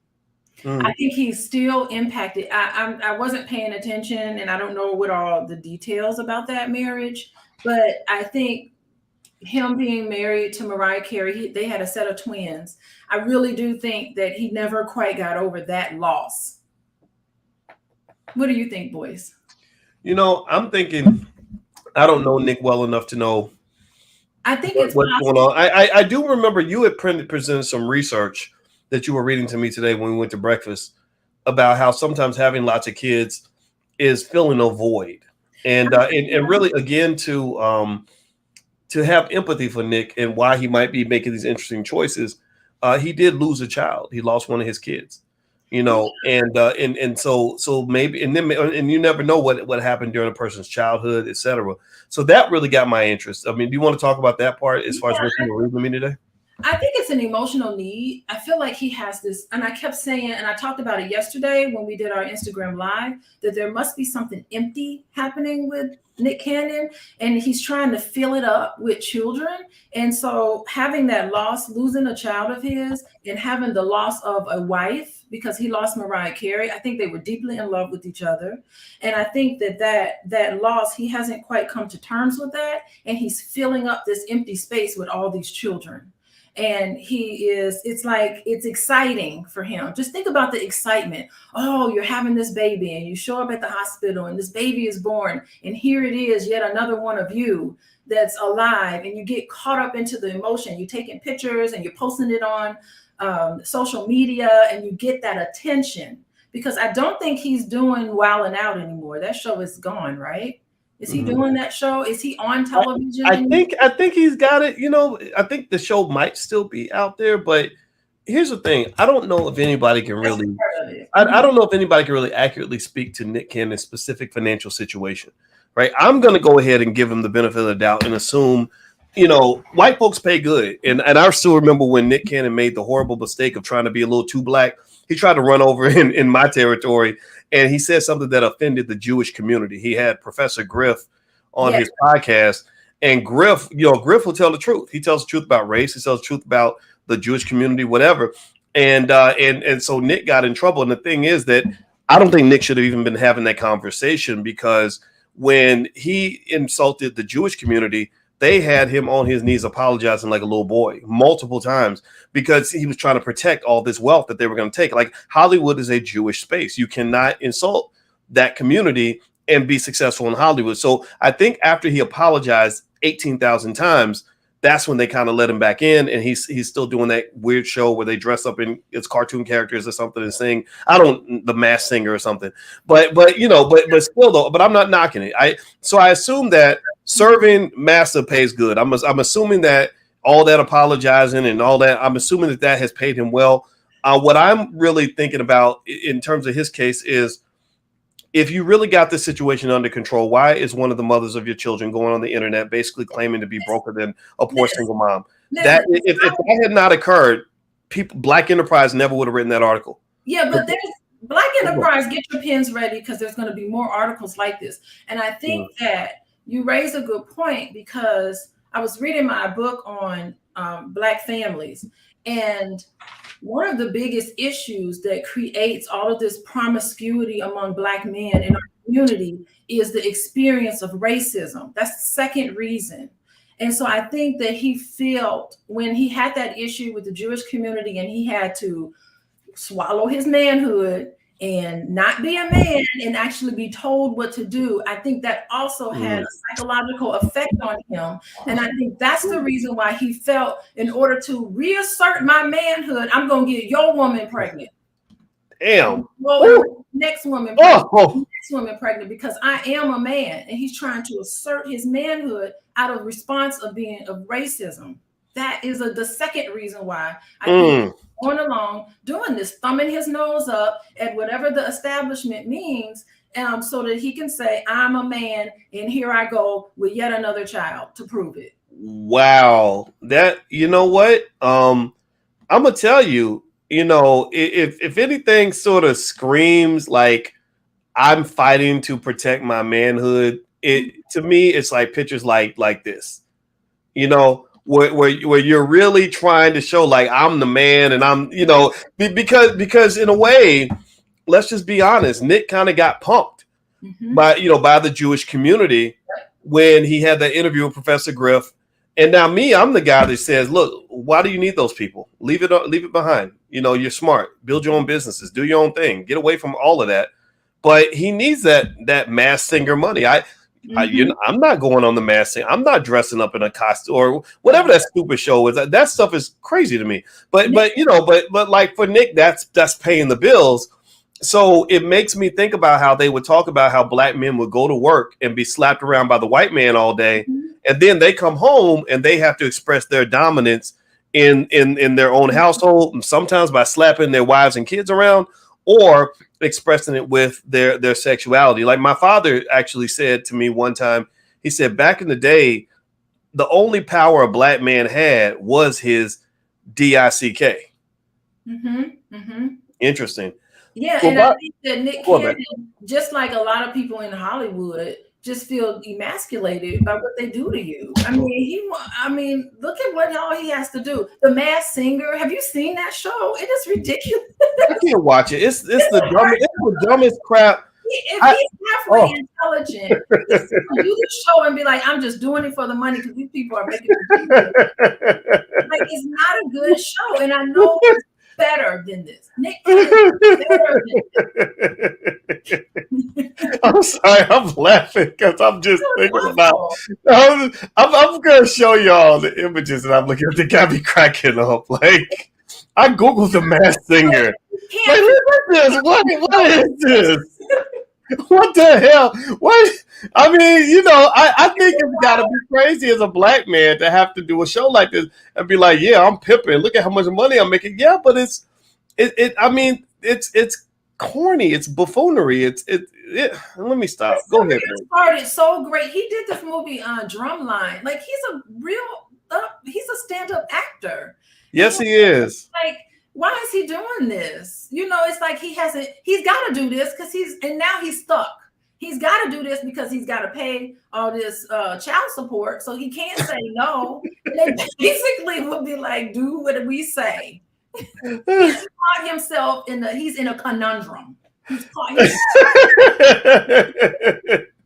I think he's still impacted. I wasn't paying attention, and I don't know what all the details about that marriage, but I think him being married to Mariah Carey, they had a set of twins. I really do think that he never quite got over that loss. What do you think, Boyce? I'm thinking, I don't know Nick well enough to know. I think what's going on. I do remember you had presented some research that you were reading to me today when we went to breakfast about how sometimes having lots of kids is filling a void, and really, again, to have empathy for Nick and why he might be making these interesting choices. He did lose a child. He lost one of his kids, and so maybe, and you never know what happened during a person's childhood, etc. So that really got my interest. I mean, do you want to talk about that part as far as what you were reading with me today? I think it's an emotional need. I feel like he has this, and I kept saying, and I talked about it yesterday when we did our Instagram live, that there must be something empty happening with Nick Cannon, and he's trying to fill it up with children. And so having that loss, losing a child of his, and having the loss of a wife, because he lost Mariah Carey, I think they were deeply in love with each other. And I think that loss, he hasn't quite come to terms with that. And he's filling up this empty space with all these children. And it's exciting for him. Just think about the excitement. Oh, you're having this baby and you show up at the hospital and this baby is born. And here it is, yet another one of you that's alive. And you get caught up into the emotion. You're taking pictures and you're posting it on social media, and you get that attention. Because I don't think he's doing Wild 'N Out anymore. That show is gone, right? Is he doing that show? Is he on television? I think he's got it. I think the show might still be out there, but here's the thing. I don't know if anybody can really I don't know if anybody can really accurately speak to Nick Cannon's specific financial situation. Right? I'm gonna go ahead and give him the benefit of the doubt and assume, white folks pay good. And I still remember when Nick Cannon made the horrible mistake of trying to be a little too black. He tried to run over in my territory, and he said something that offended the Jewish community. He had Professor Griff on his podcast, and Griff will tell the truth. He tells the truth about race. He tells the truth about the Jewish community, whatever. And so Nick got in trouble. And the thing is that I don't think Nick should have even been having that conversation, because when he insulted the Jewish community, they had him on his knees apologizing like a little boy multiple times, because he was trying to protect all this wealth that they were going to take. Like, Hollywood is a Jewish space. You cannot insult that community and be successful in Hollywood. So I think after he apologized 18,000 times, that's when they kind of let him back in. And he's still doing that weird show where they dress up in its cartoon characters or something and sing. The Masked Singer or something. But still though, but I'm not knocking it. So I assume that serving massa pays good. I'm assuming that all that apologizing and all that, I'm assuming that has paid him well. What I'm really thinking about in terms of his case is, if you really got this situation under control, why is one of the mothers of your children going on the internet basically claiming to be broker than a poor single mom? That if that had not occurred, Black Enterprise never would have written that article. Yeah, but there's Black Enterprise, get your pens ready, because there's going to be more articles like this. And I think that you raise a good point, because I was reading my book on Black families, and one of the biggest issues that creates all of this promiscuity among Black men in our community is the experience of racism. That's the second reason. And so I think that he felt, when he had that issue with the Jewish community and he had to swallow his manhood and not be a man and actually be told what to do, I think that also had a psychological effect on him. And I think that's the reason why he felt, in order to reassert my manhood, I'm going to get your woman pregnant. Damn. Next woman pregnant, next woman pregnant, because I am a man, and he's trying to assert his manhood out of response of racism. That is the second reason why I think he's going along doing this, thumbing his nose up at whatever the establishment means, so that he can say, I'm a man, and here I go with yet another child to prove it. Wow. That, you know what? I'm gonna tell you, if anything sort of screams like I'm fighting to protect my manhood, to me, it's like pictures like this, where you're really trying to show like I'm the man, and I'm, because in a way, let's just be honest, Nick kind of got pumped by the Jewish community when he had that interview with Professor Griff. And now I'm the guy that says, look, why do you need those people? Leave it behind. You're smart. Build your own businesses. Do your own thing. Get away from all of that. But he needs that Masked Singer money. I'm not going on the Masked Singer. I'm not dressing up in a costume or whatever that stupid show is. That stuff is crazy to me. But like for Nick, that's paying the bills. So it makes me think about how they would talk about how black men would go to work and be slapped around by the white man all day. And then they come home and they have to express their dominance in their own household, sometimes by slapping their wives and kids around, or expressing it with their sexuality. Like my father actually said to me one time, he said, back in the day, the only power a black man had was his DICK. Interesting. Yeah, and I think that Nick Cannon, just like a lot of people in Hollywood, just feel emasculated by what they do to you. I mean, look at what all he has to do. The Masked Singer. Have you seen that show? It is ridiculous. I can't watch it. It's the dumbest crap. If he's halfway intelligent, he's gonna do the show and be like, I'm just doing it for the money because these people are making it. Like, it's not a good show, and I know it's better than this. Nick Cannon is better than this. I'm sorry, I'm laughing because I'm just thinking about. I'm gonna show y'all the images, and I'm looking at the guy be cracking up. Like, I googled the Masked Singer. Like, look at this. What is this? What the hell? What? I mean, I think it's got to be crazy as a black man to have to do a show like this and be like, yeah, I'm pimping. Look at how much money I'm making. Yeah, but it's corny. It's buffoonery. Let me stop. Go ahead. It started so great. He did this movie Drumline. Like, he's a stand-up actor. Yes, he is. Like, why is he doing this? It's like he's got to do this because now he's stuck. He's got to do this because he's got to pay all this child support, so he can't say no. They basically would be like, do what we say. He's caught himself he's in a conundrum. He's going to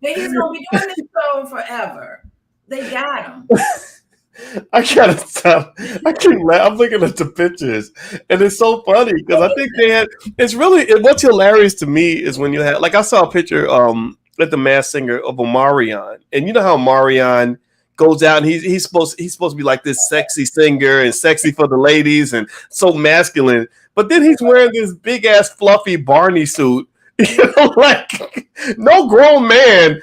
be doing this show forever. They got him. I gotta stop. I can't laugh. I'm looking at the pictures, and it's so funny because I think what's hilarious to me is when you have, like, I saw a picture at the Masked Singer of Omarion, and you know how Omarion goes out and he's supposed to be like this sexy singer and sexy for the ladies and so masculine, but then he's wearing this big ass fluffy Barney suit. Like, no grown man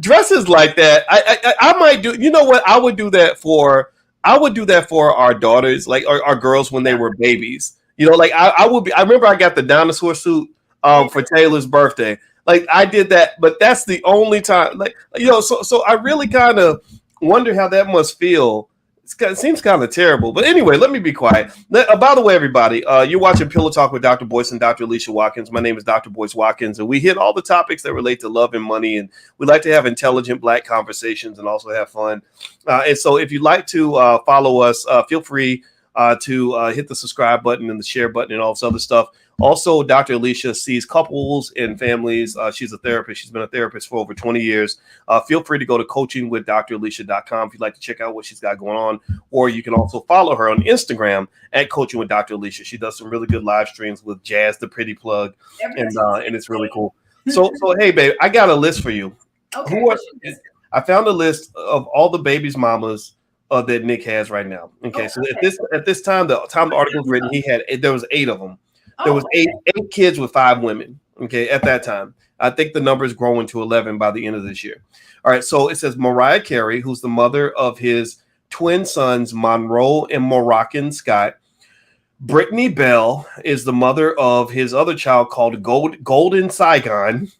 dresses like that. I might do. You know what? I would do that for our daughters, like our girls when they were babies. Like I would be. I remember I got the dinosaur suit for Taylor's birthday. Like, I did that, but that's the only time. Like, so I really kind of wonder how that must feel. It seems kind of terrible. But anyway, let me be quiet. By the way, everybody, you're watching Pillow Talk with Dr. Boyce and Dr. Alicia Watkins. My name is Dr. Boyce Watkins, and we hit all the topics that relate to love and money. And we like to have intelligent black conversations and also have fun. And so if you'd like to follow us, feel free to hit the subscribe button and the share button and all this other stuff. Also, Dr. Alicia sees couples and families. She's a therapist. She's been a therapist for over 20 years. Feel free to go to coachingwithdralicia.com if you'd like to check out what she's got going on. Or you can also follow her on Instagram at Coaching with Dr. Alicia. She does some really good live streams with Jazz, the pretty plug, and it's really cool. So hey, babe, I got a list for you. Okay. I found a list of all the baby's mamas that Nick has right now. Okay, so at this time, the article was written, there was 8 of them. There was eight kids with 5 women. Okay, at that time, I think the number is growing to 11 by the end of this year. All right, so it says Mariah Carey, who's the mother of his twin sons Monroe and Moroccan Scott. Brittany Bell is the mother of his other child called Golden Saigon.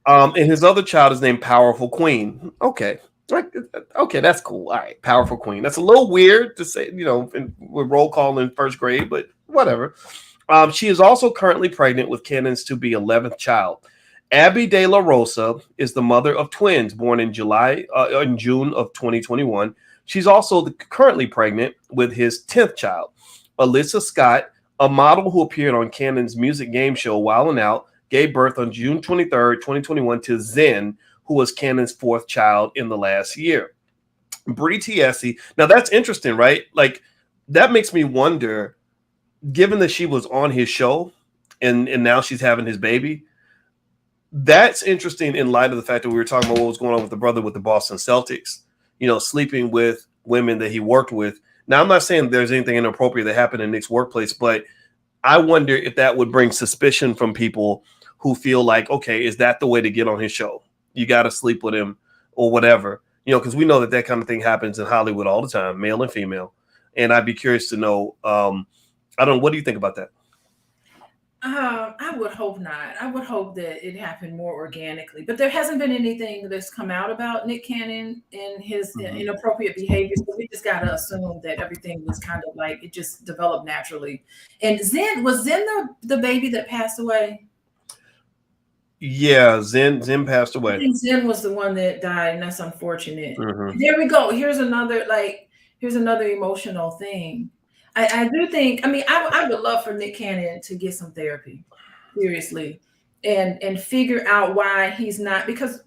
And his other child is named Powerful Queen. Okay, that's cool. All right, Powerful Queen. That's a little weird to say, with roll call in first grade, but whatever. She is also currently pregnant with Cannon's to be 11th child. Abby De La Rosa is the mother of twins born in June of 2021. She's also currently pregnant with his 10th child. Alyssa Scott, a model who appeared on Cannon's music game show Wild 'N Out, gave birth on June 23rd, 2021 to Zen, who was Cannon's 4th child in the last year. Bree Tiesi. Now that's interesting, right? Like that makes me wonder, given that she was on his show and now she's having his baby. That's interesting in light of the fact that we were talking about what was going on with the brother with the Boston Celtics, sleeping with women that he worked with. Now, I'm not saying there's anything inappropriate that happened in Nick's workplace, but I wonder if that would bring suspicion from people who feel like, okay, is that the way to get on his show? You got to sleep with him or whatever, because we know that kind of thing happens in Hollywood all the time, male and female. And I'd be curious to know, I don't know, what do you think about that? I would hope not. I would hope that it happened more organically, but there hasn't been anything that's come out about Nick Cannon and his inappropriate behavior. So we just got to assume that everything was kind of like it just developed naturally. And was Zen the baby that passed away? Yeah, Zen passed away. I think Zen was the one that died, and that's unfortunate. There we go. Here's another emotional thing. I do think, I would love for Nick Cannon to get some therapy, seriously, and figure out why he's not, because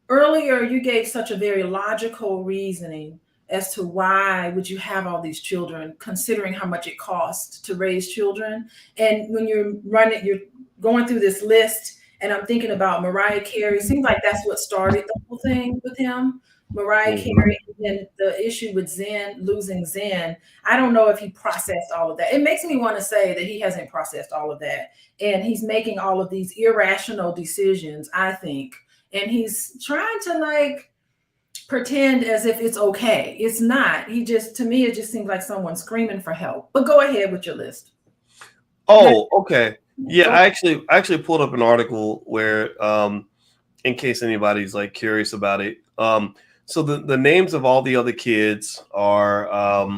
earlier you gave such a very logical reasoning as to why would you have all these children, considering how much it costs to raise children. And when you're going through this list, and I'm thinking about Mariah Carey, it seems like that's what started the whole thing with him. Mariah Carey, and the issue with losing Zen, I don't know if he processed all of that. It makes me want to say that he hasn't processed all of that. And he's making all of these irrational decisions, I think. And he's trying to pretend as if it's okay. It's not. To me, it just seems like someone screaming for help. But go ahead with your list. Oh, okay. Yeah, I actually pulled up an article where, in case anybody's curious about it, so the names of all the other kids are,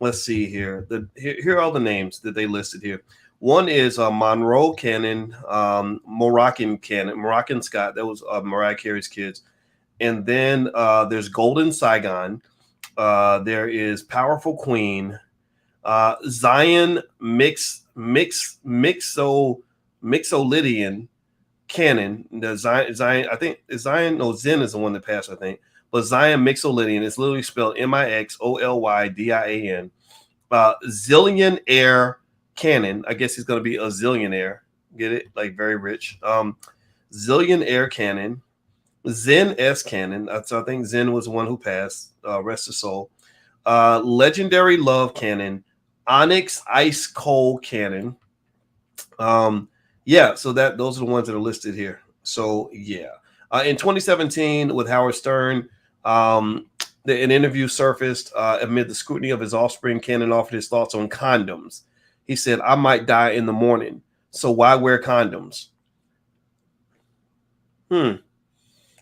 let's see here. Here are all the names that they listed here. One is Monroe Cannon, Moroccan Scott. That was Mariah Carey's kids. And then there's Golden Saigon. There is Powerful Queen. Zion Mixolydian Cannon. Zion, I think Zen is the one that passed, I think. But Zion Mixolydian is literally spelled Mixolydyan. Zillion Air Cannon. I guess he's going to be a zillionaire. Get it? Very rich. Zillion Air Cannon. Zen S Cannon. So I think Zen was the one who passed. Rest his soul. Legendary Love Cannon. Onyx Ice Cold Cannon. Yeah, so those are the ones that are listed here. So yeah. In 2017, with Howard Stern, an interview surfaced amid the scrutiny of his offspring. Cannon offered his thoughts on condoms. He said, "I might die in the morning, so why wear condoms?" What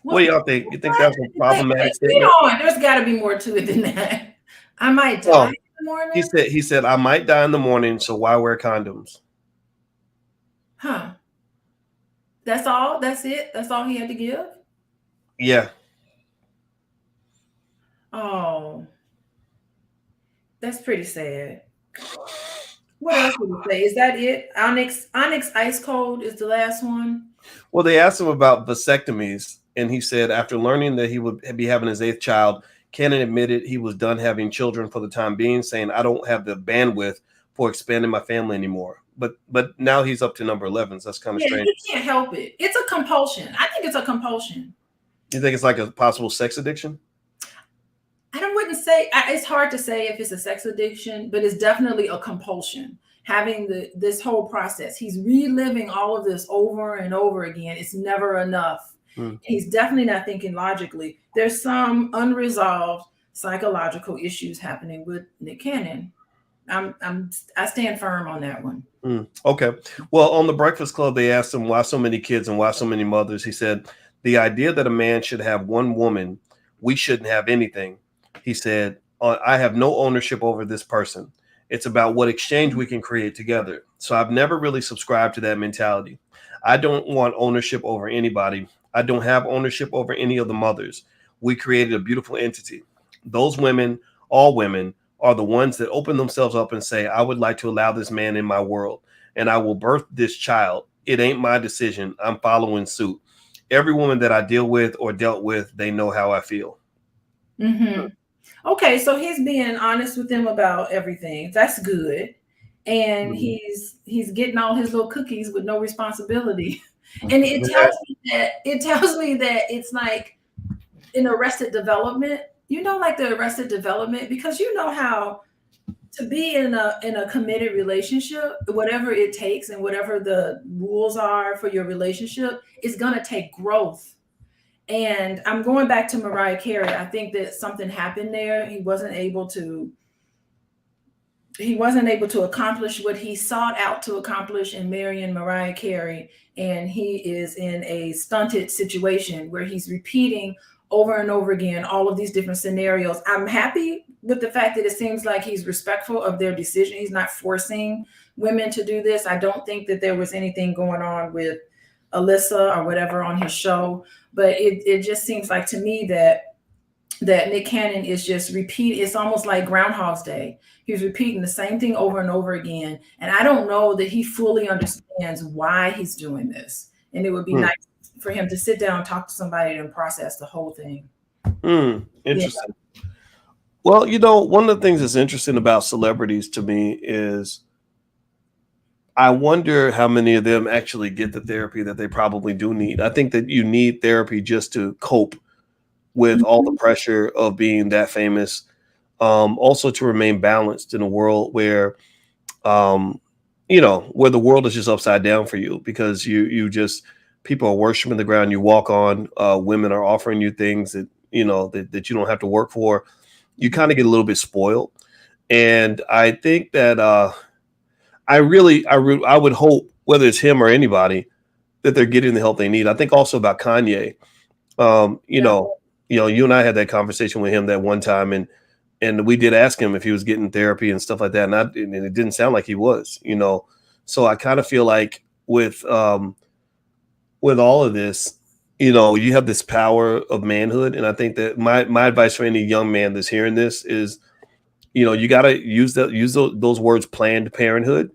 do y'all think? You think that's a problematic statement? There's got to be more to it than that. I might die in the morning. He said, "I might die in the morning, so why wear condoms?" Huh. That's all? That's it? That's all he had to give? Yeah. Oh. That's pretty sad. What else would you say? Is that it? Onyx Ice Cold is the last one. Well, they asked him about vasectomies, and he said after learning that he would be having his 8th child, Cannon admitted he was done having children for the time being, saying, "I don't have the bandwidth for expanding my family anymore." But now he's up to number 11. So that's kind of Yeah, strange. he can't help it. It's a compulsion. I think it's a compulsion. You think it's like a possible sex addiction? Wouldn't say it's hard to say if it's a sex addiction, but it's definitely a compulsion. Having this whole process, he's reliving all of this over and over again. It's never enough. He's definitely not thinking logically. There's some unresolved psychological issues happening with Nick Cannon. I stand firm on that one. Okay. Well, on the Breakfast Club, they asked him why so many kids and why so many mothers. He said, the idea that a man should have one woman, we shouldn't have anything. He said, I have no ownership over this person. It's about what exchange we can create together. So I've never really subscribed to that mentality. I don't want ownership over anybody. I don't have ownership over any of the mothers. We created a beautiful entity. Those women, all women, are the ones that open themselves up and say, I would like to allow this man in my world, and I will birth this child. It ain't my decision. I'm following suit. Every woman that I deal with or dealt with, they know how I feel. Mm-hmm. Okay, so he's being honest with them about everything. That's good. And he's getting all his little cookies with no responsibility. And it tells me that it's like in Arrested Development, like the Arrested Development, because you know how to be in a committed relationship, whatever it takes and whatever the rules are for your relationship, is gonna take growth. And I'm going back to Mariah Carey. I think that something happened there. He wasn't able to accomplish what he sought out to accomplish in marrying Mariah Carey. And he is in a stunted situation where he's repeating over and over again all of these different scenarios. I'm happy with the fact that it seems like he's respectful of their decision. He's not forcing women to do this. I don't think that there was anything going on with Alyssa or whatever on his show, but it just seems like to me that Nick Cannon is just repeating. It's almost like Groundhog's Day. He's repeating the same thing over and over again, and I don't know that he fully understands why he's doing this. And it would be nice for him to sit down and talk to somebody and process the whole thing. Interesting. Yeah. Well, one of the things that's interesting about celebrities to me is I wonder how many of them actually get the therapy that they probably do need. I think that you need therapy just to cope with all the pressure of being that famous. Also to remain balanced in a world where, where the world is just upside down for you because you just, people are worshiping the ground you walk on. Women are offering you things that, that you don't have to work for. You kind of get a little bit spoiled. And I think that, I would hope, whether it's him or anybody, that they're getting the help they need. I think also about Kanye. You and I had that conversation with him that one time, and we did ask him if he was getting therapy and stuff like that, and it didn't sound like he was. So I kind of feel like with all of this, you have this power of manhood, and I think that my advice for any young man that's hearing this is, you got to use those words, Planned Parenthood.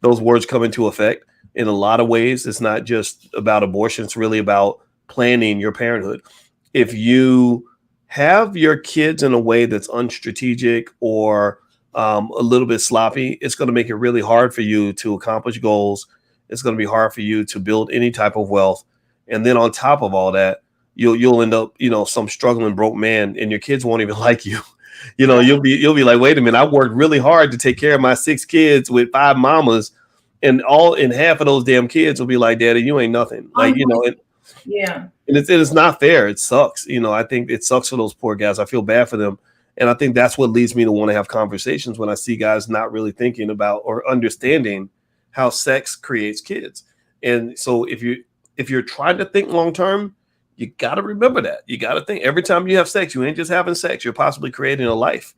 Those words come into effect in a lot of ways. It's not just about abortion. It's really about planning your parenthood. If you have your kids in a way that's unstrategic or a little bit sloppy, it's going to make it really hard for you to accomplish goals. It's going to be hard for you to build any type of wealth. And then on top of all that, you'll end up, some struggling broke man, and your kids won't even like you. You'll be like, wait a minute, I worked really hard to take care of my 6 kids with 5 mamas, and half of those damn kids will be like, Daddy, you ain't nothing. Like, yeah. And it's not fair. It sucks. I think it sucks for those poor guys. I feel bad for them. And I think that's what leads me to want to have conversations when I see guys not really thinking about or understanding how sex creates kids. And so if you're trying to think long term, you got to remember that. You got to think every time you have sex, you ain't just having sex. You're possibly creating a life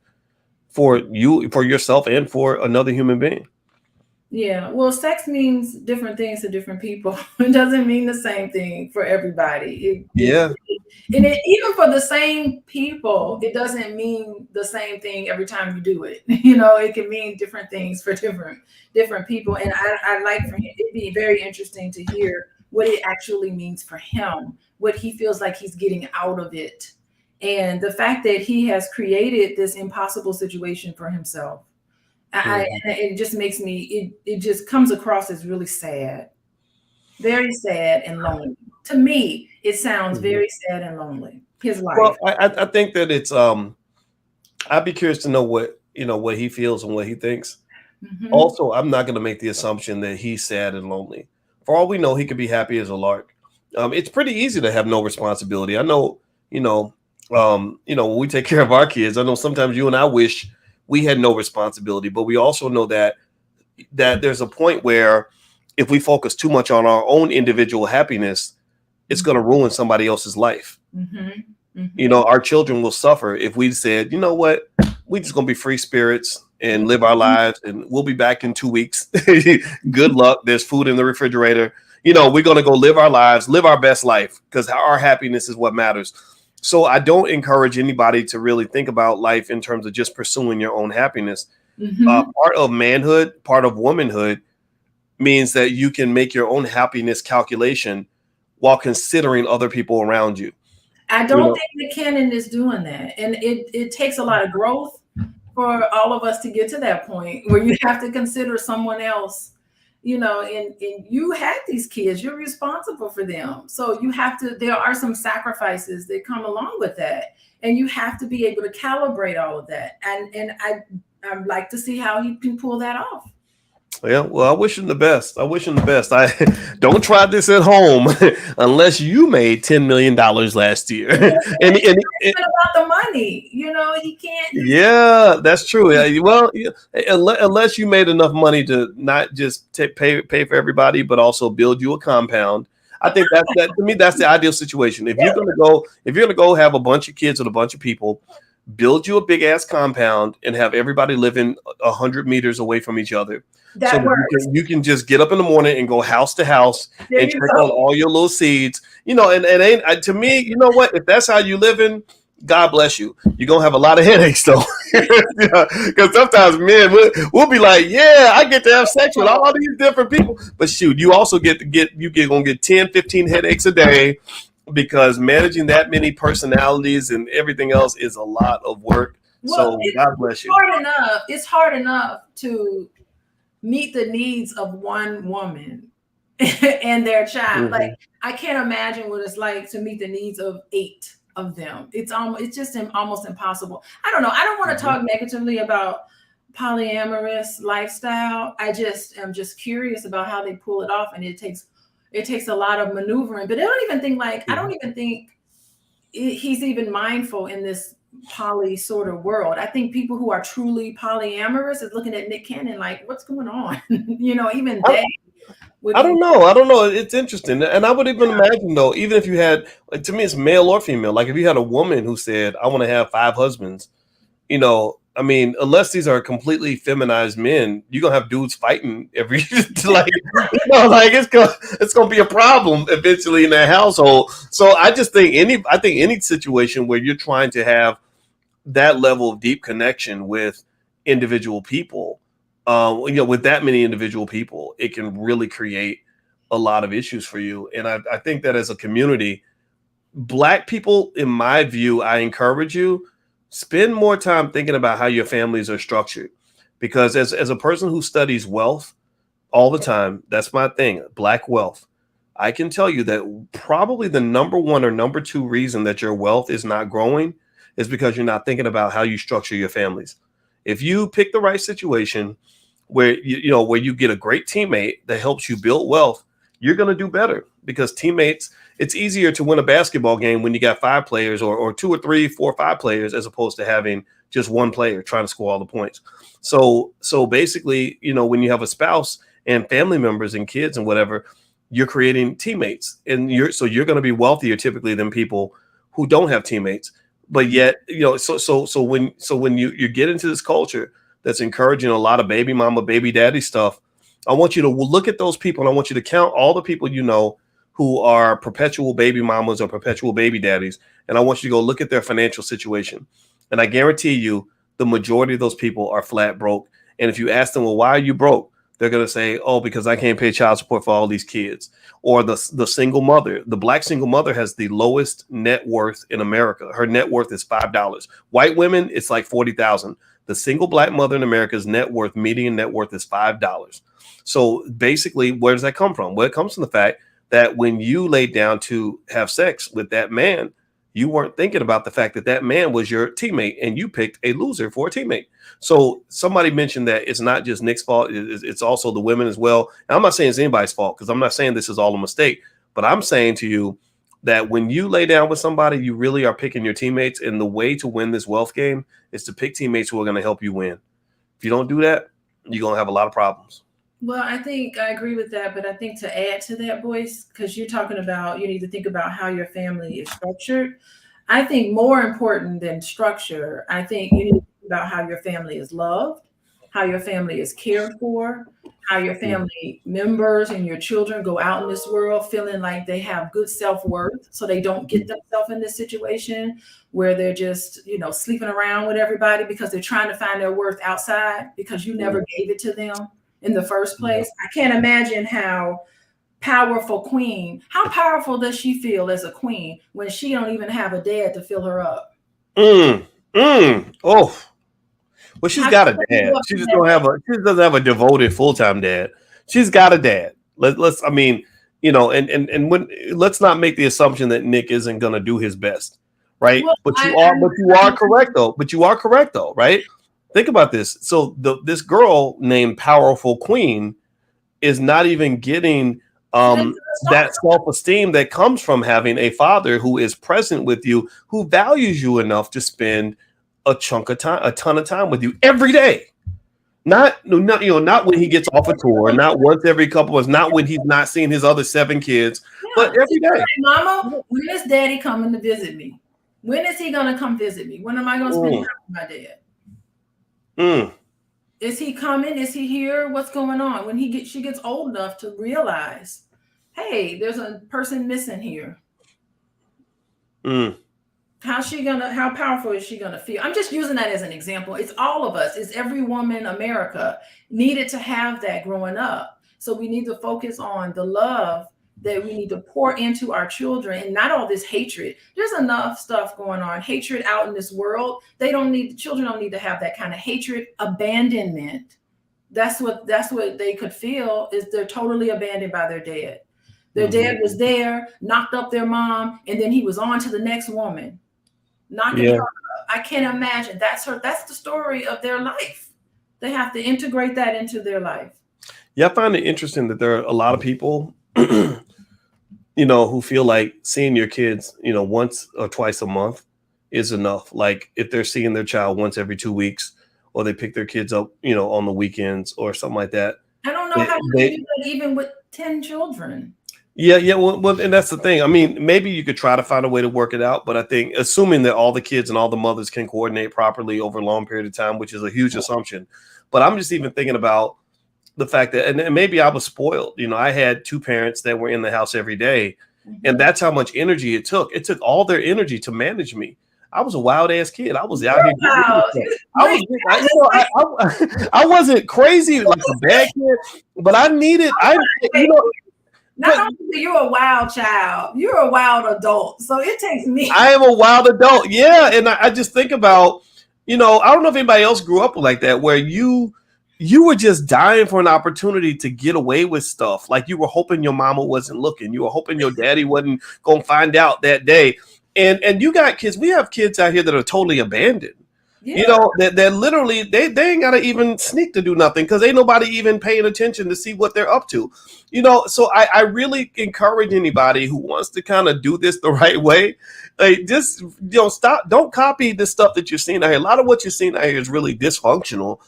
for you, for yourself, and for another human being. Yeah, well, sex means different things to different people. It doesn't mean the same thing for everybody. Yeah. And even for the same people, it doesn't mean the same thing every time you do it. You know, it can mean different things for different people. And I like for him, it'd be very interesting to hear what it actually means for him, what he feels like he's getting out of it, and the fact that he has created this impossible situation for himself. It just makes me, it just comes across as really sad, very sad and lonely. To me, it sounds Mhm. very sad and lonely. His Well, life. I think that it's I'd be curious to know what he feels and what he thinks. Hmm. Also, I'm not going to make the assumption that he's sad and lonely. For all we know, he could be happy as a lark. It's pretty easy to have no responsibility. I know, when we take care of our kids, I know sometimes you and I wish we had no responsibility, but we also know that there's a point where if we focus too much on our own individual happiness, it's going to ruin somebody else's life. Hmm. Hmm. Our children will suffer if we said, you know what, we just gonna be free spirits and live our lives, and we'll be back in 2 weeks. Good luck. There's food in the refrigerator. We're gonna go live our lives, live our best life, because our happiness is what matters. So I don't encourage anybody to really think about life in terms of just pursuing your own happiness. Hmm. Part of manhood, part of womanhood means that you can make your own happiness calculation while considering other people around you. I You don't know, think the canon is doing that. And it takes a lot of growth for all of us to get to that point where you have to consider someone else, and you had these kids, you're responsible for them. So there are some sacrifices that come along with that. And you have to be able to calibrate all of that. I'd like to see how he can pull that off. Yeah, well, I wish him the best. I wish him the best. I don't try this at home unless you made $10 million last year. Well, And even about the money, he can't, yeah, that's true. Yeah, well, yeah, unless you made enough money to not just pay for everybody, but also build you a compound. I think that to me that's the ideal situation. If you're gonna go have a bunch of kids with a bunch of people, build you a big ass compound and have everybody living 100 meters away from each other, so that that you works. can you can just get up in the morning and go house to house There and you check on go. all your little seeds. And ain't to me, you know what? If that's how you living, God bless you. You're gonna have a lot of headaches though, because sometimes men we'll be like, yeah, I get to have sex with all these different people, but shoot, you also gonna get 10, 15 headaches a day because managing that many personalities and everything else is a lot of work. Well, So God bless you. it's hard enough to meet the needs of one woman and their child. Like, Mhm. I can't imagine what it's like to meet the needs of 8 of them. It's just almost impossible. I don't know. I don't want to Mhm. talk negatively about polyamorous lifestyle. I just am just curious about how they pull it off, and it takes a lot of maneuvering. But I don't Mhm. even think he's even mindful in this poly sort of world. I think people who are truly polyamorous is looking at Nick Cannon like, what's going on? Even I, they would I be. don't know. I don't know. It's interesting, and I would even imagine though, even if you had, like, to me, it's male or female. Like if you had a woman who said, "I want to have 5 husbands," I mean, unless these are completely feminized men, you're gonna have dudes fighting every like it's gonna be a problem eventually in that household. So I think any situation where you're trying to have that level of deep connection with individual people, with that many individual people, it can really create a lot of issues for you. And I think that as a community, Black people, in my view, I encourage you, spend more time thinking about how your families are structured. Because as a person who studies wealth all the time, that's my thing, Black wealth. I can tell you that probably the number one or number two reason that your wealth is not growing is because you're not thinking about how you structure your families. If you pick the right situation where where you get a great teammate that helps you build wealth, you're going to do better because teammates. It's easier to win a basketball game when you got 5 players or 2 or 3, 4, 5 players as opposed to having just one player trying to score all the points. So basically, when you have a spouse and family members and kids and whatever, you're creating teammates, and you're going to be wealthier typically than people who don't have teammates. But yet, so when you get into this culture that's encouraging a lot of baby mama, baby daddy stuff, I want you to look at those people, and I want you to count all the people you know who are perpetual baby mamas or perpetual baby daddies, and I want you to go look at their financial situation. And I guarantee you, the majority of those people are flat broke. And if you ask them, well, why are you broke? They're going to say, oh, because I can't pay child support for all these kids. Or the single mother, the black single mother has the lowest net worth in America. Her net worth is $5. White women, it's like 40,000. The single black mother in America's net worth, median net worth is $5. So basically, where does that come from? Well, it comes from the fact that when you laid down to have sex with that man, you weren't thinking about the fact that that man was your teammate and you picked a loser for a teammate. So somebody mentioned that it's not just Nick's fault. It's also the women as well. And I'm not saying it's anybody's fault, because I'm not saying this is all a mistake, but I'm saying to you that when you lay down with somebody, you really are picking your teammates. And the way to win this wealth game is to pick teammates who are going to help you win. If you don't do that, you're going to have a lot of problems. Well, I think I agree with that, but I think to add to that, Boyce, because you're talking about, you need to think about how your family is structured. I think more important than structure, I think you need to think about how your family is loved, how your family is cared for, how your family members and your children go out in this world feeling like they have good self-worth, so they don't get themselves in this situation where they're just, sleeping around with everybody because they're trying to find their worth outside because you never gave it to them in the first place. I can't imagine how powerful how powerful does she feel as a queen when she don't even have a dad to fill her up? Oh, well, she's got a dad. She just doesn't have a devoted full-time dad. She's got a dad. Let's when let's not make the assumption that Nick isn't going to do his best, right? Well, but you are correct though, right? Think about this. So this girl named Powerful Queen is not even getting that self-esteem that comes from having a father who is present with you, who values you enough to spend a ton of time with you every day. Not when he gets off a tour, not once every couple months, not when he's not seeing his other 7 kids, but every day. Mama, when is Daddy coming to visit me? When is he gonna come visit me? When am I gonna spend time with my dad? Is he coming? Is he here? What's going on? When she gets old enough to realize, hey, there's a person missing here. How powerful is she gonna feel? I'm just using that as an example. It's all of us. It's every woman in America needed to have that growing up. So we need to focus on the love that we need to pour into our children and not all this hatred. There's enough stuff going on, hatred out in this world. Children don't need to have that kind of hatred, abandonment. That's what they could feel, is they're totally abandoned by their dad. Their dad was there, knocked up their mom, and then he was on to the next woman, knocking her up. I can't imagine. That's the story of their life. They have to integrate that into their life. Yeah, I find it interesting that there are a lot of people who feel like seeing your kids, once or twice a month is enough. Like if they're seeing their child once every 2 weeks, or they pick their kids up, on the weekends or something like that. I don't know how you do that even with 10 children. Yeah. Well, and that's the thing. I mean, maybe you could try to find a way to work it out, but I think assuming that all the kids and all the mothers can coordinate properly over a long period of time, which is a huge assumption. But I'm just even thinking about the fact that, and maybe I was spoiled. I had 2 parents that were in the house every day, and that's how much energy it took. It took all their energy to manage me. I was a wild ass kid. I was out here. I wasn't crazy like a bad kid, but I needed. Not only are you a wild child, you're a wild adult. So it takes me. I am a wild adult. Yeah, and I just think about, I don't know if anybody else grew up like that, where you were just dying for an opportunity to get away with stuff. Like you were hoping your mama wasn't looking. You were hoping your daddy wasn't going to find out that day. And you got kids. We have kids out here that are totally abandoned. Yeah. That literally they ain't got to even sneak to do nothing because ain't nobody even paying attention to see what they're up to. So I really encourage anybody who wants to kind of do this the right way. Like just, stop. Don't copy the stuff that you're seeing out here. A lot of what you're seeing out here is really dysfunctional.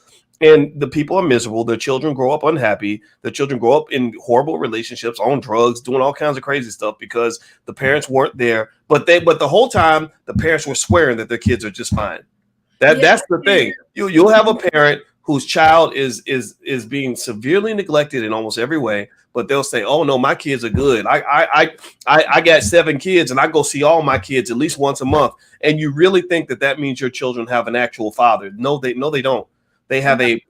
And the people are miserable. Their children grow up unhappy. Their children grow up in horrible relationships, on drugs, doing all kinds of crazy stuff because the parents weren't there. But the whole time, the parents were swearing that their kids are just fine. That's the thing. You'll have a parent whose child is being severely neglected in almost every way, but they'll say, "Oh no, my kids are good. I got 7 kids, and I go see all my kids at least once a month." And you really think that means your children have an actual father? No, they don't. They have a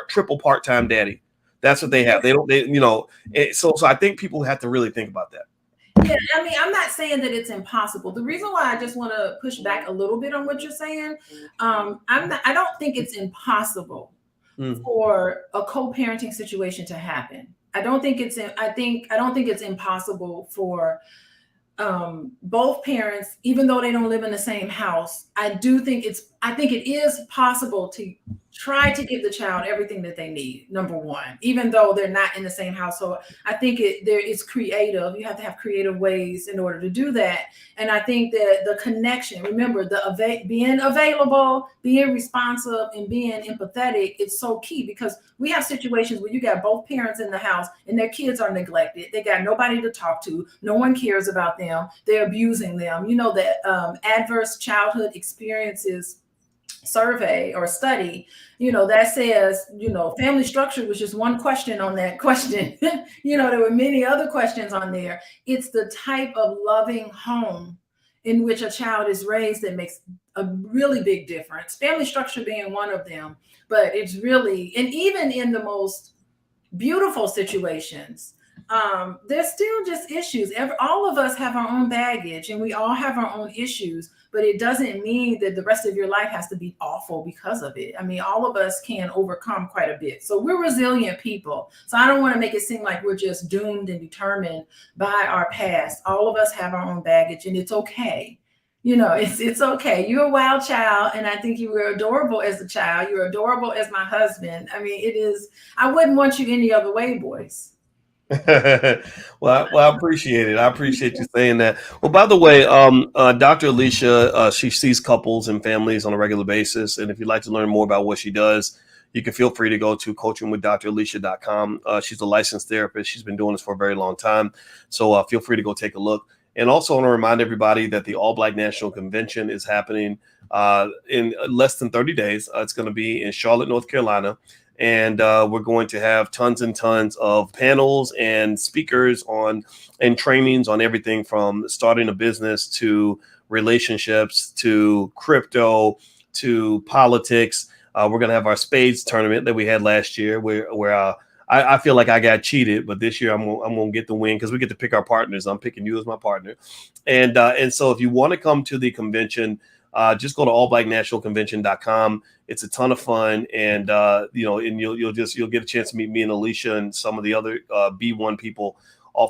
triple part-time daddy. That's what they have. They don't. So I think people have to really think about that. Yeah, I mean, I'm not saying that it's impossible. The reason why I just want to push back a little bit on what you're saying, I don't think it's impossible for a co-parenting situation to happen. I don't think it's impossible for both parents, even though they don't live in the same house. I think it is possible to try to give the child everything that they need, number one, even though they're not in the same household. I think it's creative. You have to have creative ways in order to do that. And I think that the connection, remember, being available, being responsive, and being empathetic, it's so key, because we have situations where you got both parents in the house and their kids are neglected. They got nobody to talk to. No one cares about them. They're abusing them. The adverse childhood experiences survey or study, that says, family structure was just one question on that question. There were many other questions on there. It's the type of loving home in which a child is raised that makes a really big difference. Family structure being one of them, but it's really, and even in the most beautiful situations, there's still just issues. All of us have our own baggage, and we all have our own issues, but it doesn't mean that the rest of your life has to be awful because of it. I mean, all of us can overcome quite a bit. So we're resilient people. So I don't want to make it seem like we're just doomed and determined by our past. All of us have our own baggage, and it's okay. It's okay. You're a wild child, and I think you were adorable as a child. You're adorable as my husband. I mean, it is. I wouldn't want you any other way, boys. Well, I appreciate it. I appreciate you saying that. Well, by the way, Dr. Alicia, she sees couples and families on a regular basis. And if you'd like to learn more about what she does, you can feel free to go to coachingwithdralicia.com. She's a licensed therapist. She's been doing this for a very long time. So feel free to go take a look. And also, I want to remind everybody that the All Black National Convention is happening in less than 30 days. It's going to be in Charlotte, North Carolina. And we're going to have tons and tons of panels and speakers and trainings on everything from starting a business to relationships to crypto to politics. We're going to have our spades tournament that we had last year where I feel like I got cheated, but this year I'm going to get the win because we get to pick our partners. I'm picking you as my partner. And so if you want to come to the convention, just go to allblacknationalconvention.com. It's a ton of fun, and you'll get a chance to meet me and Alicia and some of the other B1 people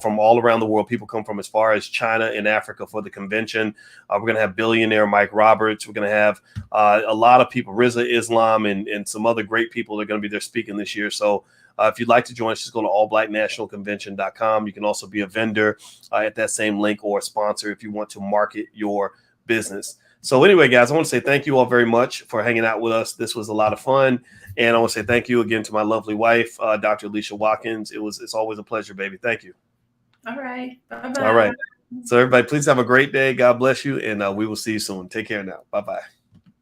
from all around the world. People come from as far as China and Africa for the convention. We're going to have billionaire Mike Roberts. We're going to have a lot of people, Rizza Islam, and some other great people that are going to be there speaking this year. So if you'd like to join us, just go to allblacknationalconvention.com. You can also be a vendor at that same link, or a sponsor if you want to market your business. So anyway, guys, I want to say thank you all very much for hanging out with us. This was a lot of fun. And I want to say thank you again to my lovely wife, Dr. Alicia Watkins. It's always a pleasure, baby. Thank you. All right. Bye-bye. All right. So everybody, please have a great day. God bless you. And we will see you soon. Take care now. Bye-bye.